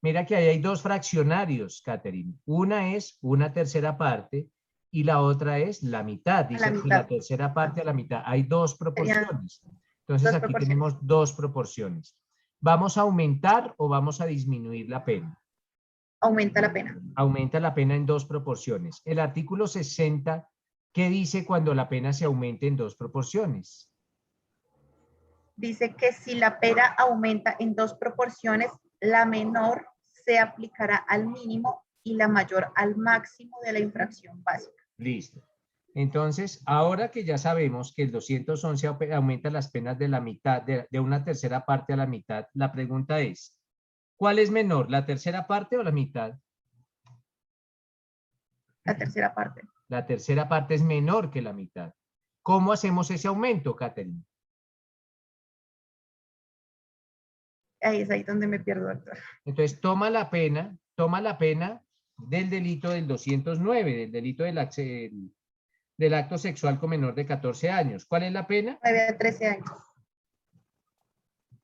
Mira que ahí hay 2 fraccionarios, Catherine. Una es 1/3 parte y la otra es la mitad. Dice que la tercera parte a la mitad. Hay 2 proporciones. Entonces aquí tenemos 2 proporciones. ¿Vamos a aumentar o vamos a disminuir la pena? Aumenta la pena. Aumenta la pena en 2 proporciones. El artículo 60, ¿qué dice cuando la pena se aumente en 2 proporciones? Dice que si la pena aumenta en 2 proporciones, la menor se aplicará al mínimo y la mayor al máximo de la infracción básica. Listo. Entonces, ahora que ya sabemos que el 211 aumenta las penas de la mitad, de una tercera parte a la mitad, la pregunta es, ¿cuál es menor, la tercera parte o la mitad? La tercera parte. La tercera parte es menor que la mitad. ¿Cómo hacemos ese aumento, Catherine? Ahí es ahí donde me pierdo, doctor. Entonces, toma la pena del delito del 209, del delito del acto sexual con menor de 14 años. ¿Cuál es la pena? 9 a 13 años.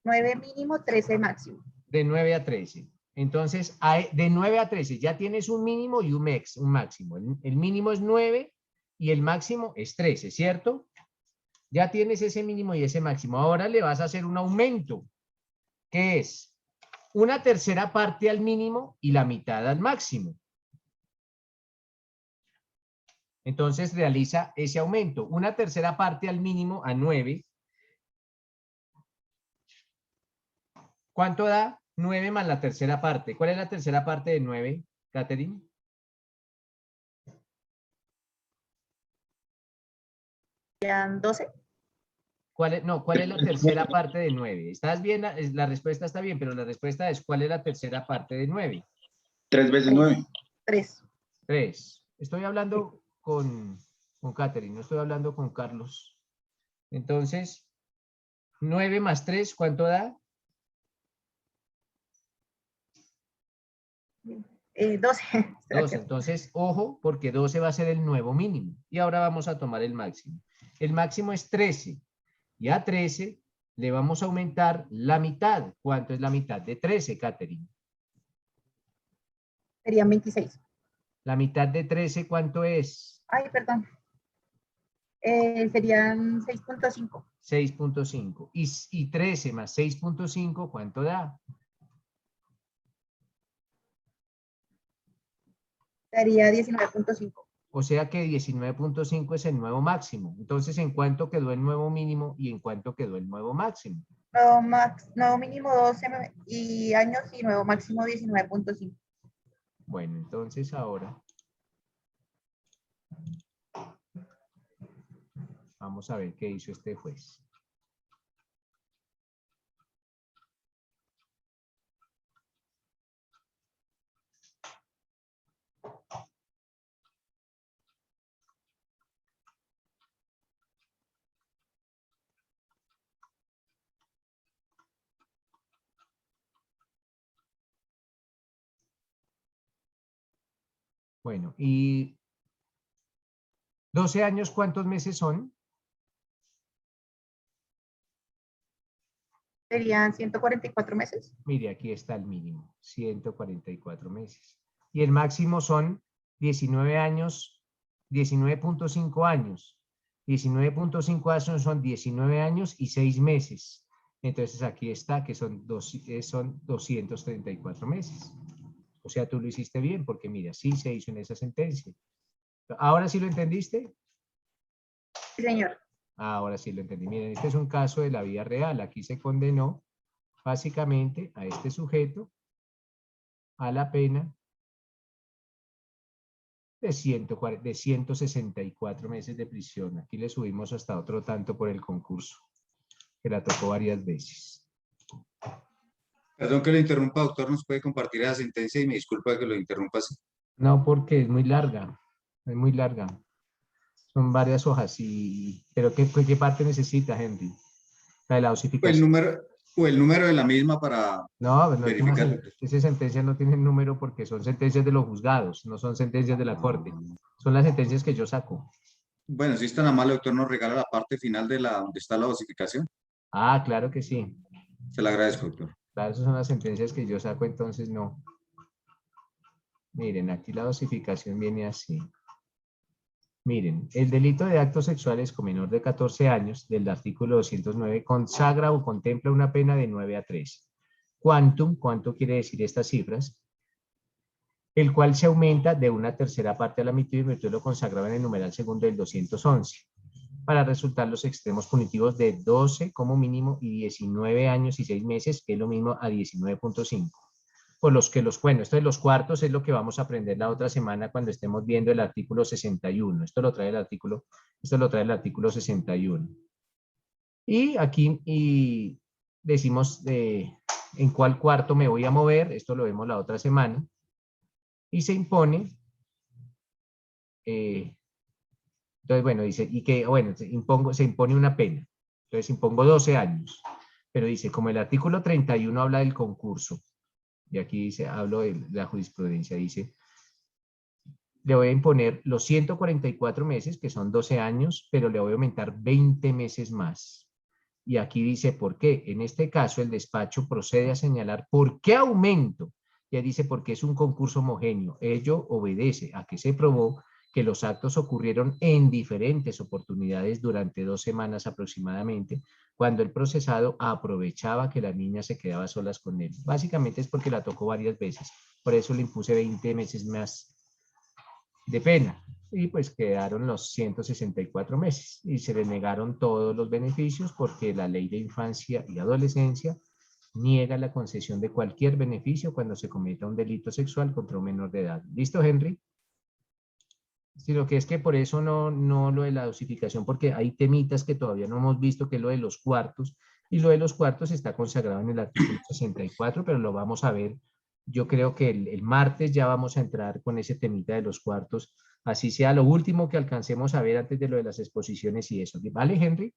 9 mínimo, 13 máximo. De 9 a 13. Entonces, de 9 a 13 ya tienes un mínimo y un máximo. El mínimo es 9 y el máximo es 13, ¿cierto? Ya tienes ese mínimo y ese máximo. Ahora le vas a hacer un aumento, que es una tercera parte al mínimo y la mitad al máximo. Entonces realiza ese aumento. Una tercera parte al mínimo a 9. ¿Cuánto da? 9 más la tercera parte. ¿Cuál es la tercera parte de 9, Catherine? ¿Serían 12? ¿Cuál es la tercera parte de 9? ¿Estás bien? La respuesta está bien, pero la respuesta es ¿cuál es la tercera parte de 9? 3 veces 9. 3. 3. Estoy hablando con Catherine, no estoy hablando con Carlos. Entonces, 9 más 3, ¿cuánto da? 12. 12. Entonces, ojo, porque 12 va a ser el nuevo mínimo. Y ahora vamos a tomar el máximo. El máximo es 13. Y a 13 le vamos a aumentar la mitad. ¿Cuánto es la mitad de 13, Catherine? Serían 26. La mitad de 13, ¿cuánto es? Ay, perdón. Serían 6.5. 6.5. Y 13 más 6.5, ¿cuánto da? Daría 19.5. O sea que 19.5 es el nuevo máximo. Entonces, ¿en cuánto quedó el nuevo mínimo y en cuánto quedó el nuevo máximo? Nuevo mínimo 12 años y nuevo máximo 19.5. Bueno, entonces ahora vamos a ver qué hizo este juez. Bueno, y 12 años, ¿cuántos meses son? Serían 144 meses. Mire, aquí está el mínimo, 144 meses. Y el máximo son 19 años, 19.5 años. 19.5 años son 19 años y 6 meses. Entonces aquí está que son 234 meses. O sea, tú lo hiciste bien porque mira, sí se hizo en esa sentencia. ¿Ahora sí lo entendiste? Sí, señor. Ahora sí lo entendí. Miren, este es un caso de la vida real. Aquí se condenó básicamente a este sujeto a la pena de 164 meses de prisión. Aquí le subimos hasta otro tanto por el concurso, que la tocó varias veces. Perdón que lo interrumpa, doctor, ¿nos puede compartir esa sentencia? Y me disculpa que lo interrumpa así. No, porque es muy larga. Es muy larga. Son varias hojas. ¿Pero qué parte necesita, Henry? La de la dosificación. O el número de la misma para verificar. Esa sentencia no tiene número porque son sentencias de los juzgados, no son sentencias de la corte. Son las sentencias que yo saco. Bueno, si es tan amable, doctor, nos regala la parte final de donde está la dosificación. Ah, claro que sí. Se lo agradezco, doctor. Claro, esas son las sentencias que yo saco, entonces no. Miren, aquí la dosificación viene así. Miren, el delito de actos sexuales con menor de 14 años del artículo 209 consagra o contempla una pena de 9 a 13. Quantum, ¿cuánto quiere decir estas cifras? El cual se aumenta de una tercera parte a la mitad y virtud lo consagraba en el numeral segundo del 211. Para resultar los extremos punitivos de 12 como mínimo y 19 años y 6 meses, que es lo mismo a 19.5. por los que los, bueno, esto de los cuartos es lo que vamos a aprender la otra semana cuando estemos viendo el artículo 61. Esto lo trae el artículo 61. Y aquí decimos en cuál cuarto me voy a mover, esto lo vemos la otra semana, y se impone, entonces bueno, dice, y que, bueno, se impone una pena, entonces impongo 12 años, pero dice, como el artículo 31 habla del concurso, y aquí dice, hablo de la jurisprudencia, dice, le voy a imponer los 144 meses, que son 12 años, pero le voy a aumentar 20 meses más. Y aquí dice por qué. En este caso, el despacho procede a señalar por qué aumento. Ya dice porque es un concurso homogéneo. Ello obedece a que se probó que los actos ocurrieron en diferentes oportunidades durante 2 semanas aproximadamente, cuando el procesado aprovechaba que la niña se quedaba solas con él. Básicamente es porque la tocó varias veces. Por eso le impuse 20 meses más de pena. Y pues quedaron los 164 meses y se le negaron todos los beneficios porque la Ley de Infancia y Adolescencia niega la concesión de cualquier beneficio cuando se cometa un delito sexual contra un menor de edad. ¿Listo, Henry? Sino que es que por eso no lo de la dosificación, porque hay temitas que todavía no hemos visto, que es lo de los cuartos, y lo de los cuartos está consagrado en el artículo 64, pero lo vamos a ver. Yo creo que el martes ya vamos a entrar con ese temita de los cuartos, así sea lo último que alcancemos a ver antes de lo de las exposiciones y eso. ¿Vale, Henry?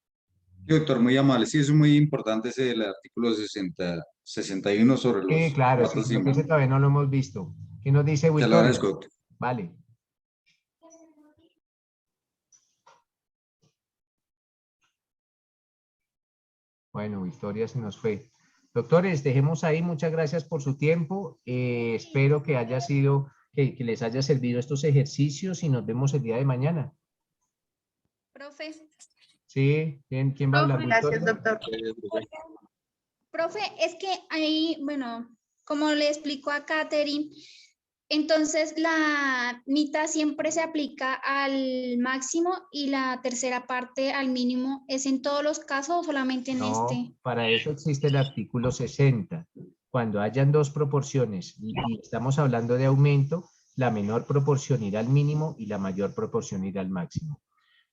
Sí, doctor, muy amable. Sí, es muy importante ese el artículo 61 sobre los Sí, claro, sí, cuartos y creo que ese todavía no lo hemos visto. ¿Qué nos dice te lo Victoria? agradezco, doctor. Vale. Bueno, Victoria se nos fue. Doctores, dejemos ahí. Muchas gracias por su tiempo. Espero que haya sido, que les haya servido estos ejercicios y nos vemos el día de mañana. Profe, Sí, ¿quién va a hablar? Gracias, Victoria. doctor. profe, es que ahí, bueno, como le explicó a Katherine, entonces la mitad siempre se aplica al máximo y la tercera parte al mínimo. ¿Es en todos los casos o solamente en No, este? para eso existe el artículo 60. Cuando hayan dos proporciones y estamos hablando de aumento, la menor proporción irá al mínimo y la mayor proporción irá al máximo.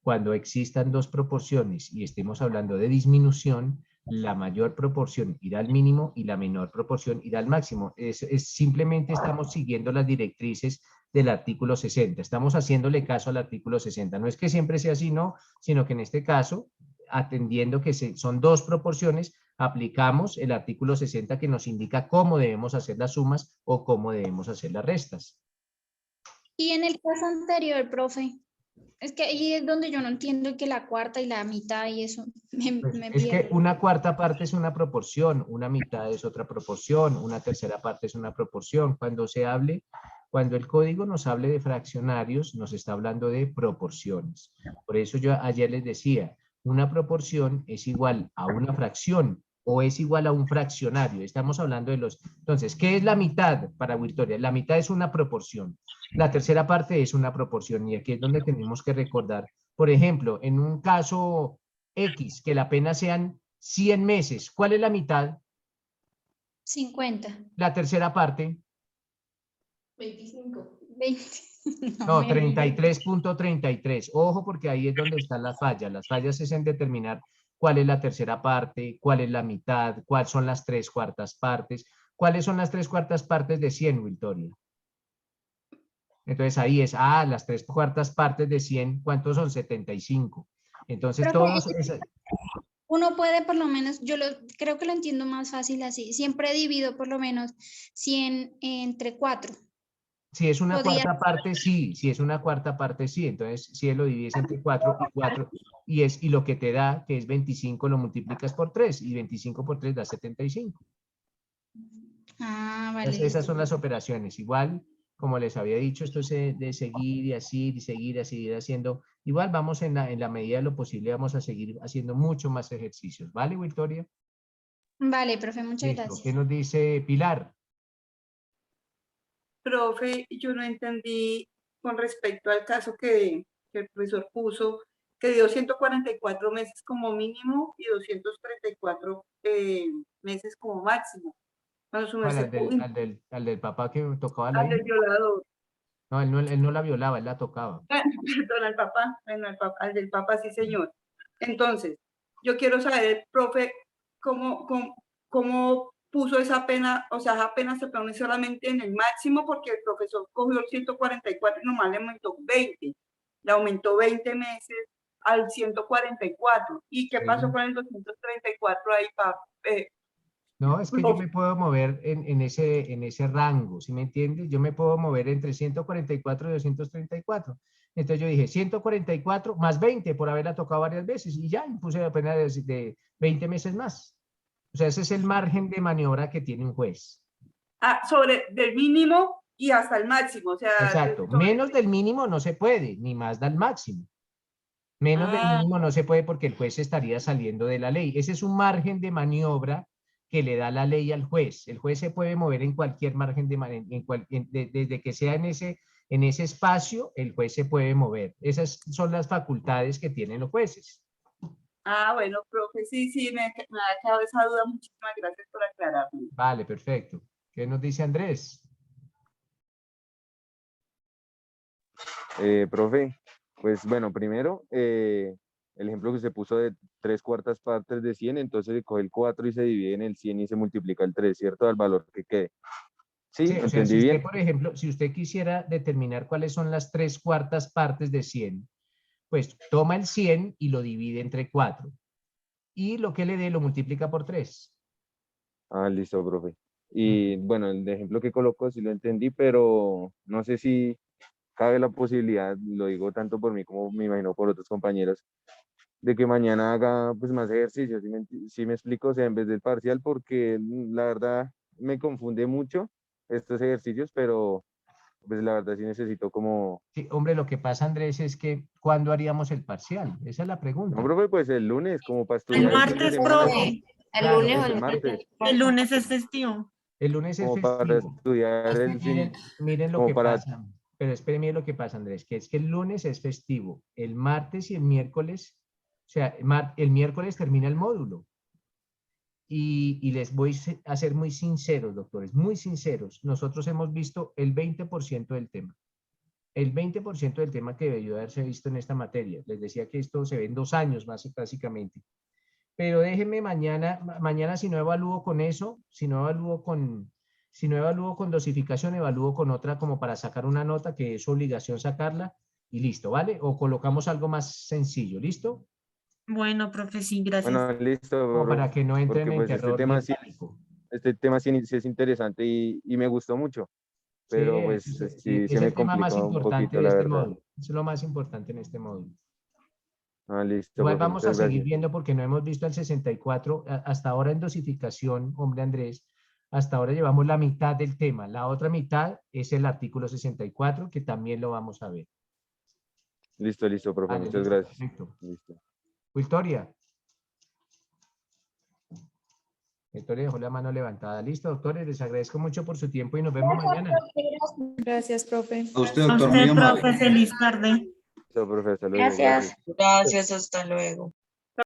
Cuando existan dos proporciones y estemos hablando de disminución, la mayor proporción irá al mínimo y la menor proporción irá al máximo. Simplemente estamos siguiendo las directrices del artículo 60. Estamos haciéndole caso al artículo 60. No es que siempre sea así, no, sino que en este caso, atendiendo que son dos proporciones, aplicamos el artículo 60 que nos indica cómo debemos hacer las sumas o cómo debemos hacer las restas. Y en el caso anterior, profe, es que ahí es donde yo no entiendo que la cuarta y la mitad y eso me Es que pierdo. una cuarta parte es una proporción, una mitad es otra proporción, una tercera parte es una proporción. Cuando el código nos hable de fraccionarios, nos está hablando de proporciones. Por eso yo ayer les decía, una proporción es igual a una fracción o es igual a un fraccionario. Estamos hablando de los... Entonces, ¿qué es la mitad para Victoria? La mitad es una proporción. La tercera parte es una proporción y aquí es donde tenemos que recordar. Por ejemplo, en un caso X, que la pena sean 100 meses, ¿cuál es la mitad? 50. La tercera parte. 25. 20. No, me río. 33.33. Ojo, porque ahí es donde están las fallas. Las fallas es en determinar cuál es la tercera parte, cuál es la mitad, cuáles son las 3/4 partes. ¿Cuáles son las 3/4 partes de 100, Victoria? Entonces ahí es, las 3/4 partes de 100, ¿cuántos son? 75. Entonces Profe, todos... uno puede por lo menos, creo que lo entiendo más fácil así, siempre divido por lo menos 100 entre 4. Si es una Podría- cuarta parte, sí. Si es una cuarta parte, sí. Entonces, si lo divides entre 4 y 4, y lo que te da, que es 25, lo multiplicas por 3, y 25 por 3 da 75. Ah, vale. Entonces, esas son las operaciones. Igual, como les había dicho, esto es de seguir y así, y seguir, así, ir haciendo. Igual vamos en la medida de lo posible, vamos a seguir haciendo mucho más ejercicios. ¿Vale, Victoria? Vale, profe, muchas Listo. gracias. ¿Qué nos dice Pilar? Profe, yo no entendí con respecto al caso que el profesor puso, que dio 144 meses como mínimo y 234 meses como máximo. Cuando su ¿Cuál? merced, Al del papá que tocaba la al hija. del violador. No, él no la violaba, él la tocaba. Perdón, al papá, bueno, al del papá, sí, señor. Entonces, yo quiero saber, profe, cómo puso esa pena, o sea, esa pena se pone solamente en el máximo porque el profesor cogió el 144 y nomás le aumentó 20. Le aumentó 20 meses al 144. ¿Y qué pasó con el 234 ahí, No, es que yo me puedo mover en ese rango, ¿sí me entiendes? Yo me puedo mover entre 144 y 234. Entonces yo dije 144 más 20 por haberla tocado varias veces y ya, y puse la pena de 20 meses más. O sea, ese es el margen de maniobra que tiene un juez. sobre del mínimo y hasta el máximo, o sea... Exacto, menos del mínimo no se puede, ni más del máximo. Menos del mínimo no se puede porque el juez estaría saliendo de la ley. Ese es un margen de maniobra que le da la ley al juez. El juez se puede mover en cualquier margen de maniobra, desde que sea en ese espacio, el juez se puede mover. Esas son las facultades que tienen los jueces. Bueno, profe, sí, me ha quedado esa duda. Muchísimas gracias por aclararme. Vale, perfecto. ¿Qué nos dice Andrés? Profe, pues bueno, primero, el ejemplo que se puso de 3/4 partes de 100, entonces se coge el 4 y se divide en el 100 y se multiplica el 3, ¿cierto? Al valor que quede. Sí, O sea, ¿entendí si usted, bien? por ejemplo, si usted quisiera determinar cuáles son las 3/4 partes de 100, pues toma el 100 y lo divide entre 4. Y lo que le dé lo multiplica por 3. Listo, profe. Y bueno, el ejemplo que colocó sí lo entendí, pero no sé si cabe la posibilidad, lo digo tanto por mí como me imagino por otros compañeros, de que mañana haga pues más ejercicios, ¿sí me explico? O sea, en vez del parcial, porque la verdad me confunde mucho estos ejercicios, pero pues la verdad sí necesito como... Sí, hombre, lo que pasa, Andrés, es que ¿cuándo haríamos el parcial? Esa es la pregunta. No, profe, pues el lunes, como para El estudiar fin de martes, semana. profe. El Claro, lunes o el el martes. El lunes es festivo. El lunes es Como para festivo. estudiar Es que el fin, miren lo como que para... pasa. Pero espérenme lo que pasa, Andrés, que es que el lunes es festivo. El martes y el miércoles, o sea, el miércoles termina el módulo. Y les voy a ser muy sinceros, doctores, muy sinceros. Nosotros hemos visto el 20% del tema. El 20% del tema que debió haberse visto en esta materia. Les decía que esto se ve en 2 años más básicamente. Pero déjenme mañana si no evalúo con eso, si no evalúo con dosificación, evalúo con otra como para sacar una nota que es obligación sacarla y listo, ¿vale? O colocamos algo más sencillo, ¿listo? Bueno, profe, sí, gracias. Bueno, listo, Como para que no entren porque en pues terror ni en pánico. este tema sí es interesante y me gustó mucho, Sí, pero pues sí es se me el tema más complicó un importante poquito, de la este verdad. módulo. Es lo más importante en este módulo. Listo, Igual profe, vamos a muchas seguir gracias. viendo porque no hemos visto el 64 hasta ahora en dosificación, hombre Andrés. Hasta ahora llevamos la mitad del tema. La otra mitad es el artículo 64 que también lo vamos a ver. Listo, profe, Vale, muchas listo, gracias. perfecto. Listo. Victoria. Victoria dejó la mano levantada. Listo, doctores, les agradezco mucho por su tiempo y nos vemos mañana. Gracias, profe. A usted, A doctor, usted, muy amable. profe, feliz tarde. Listo, profe, hasta luego. Gracias. Gracias, hasta luego.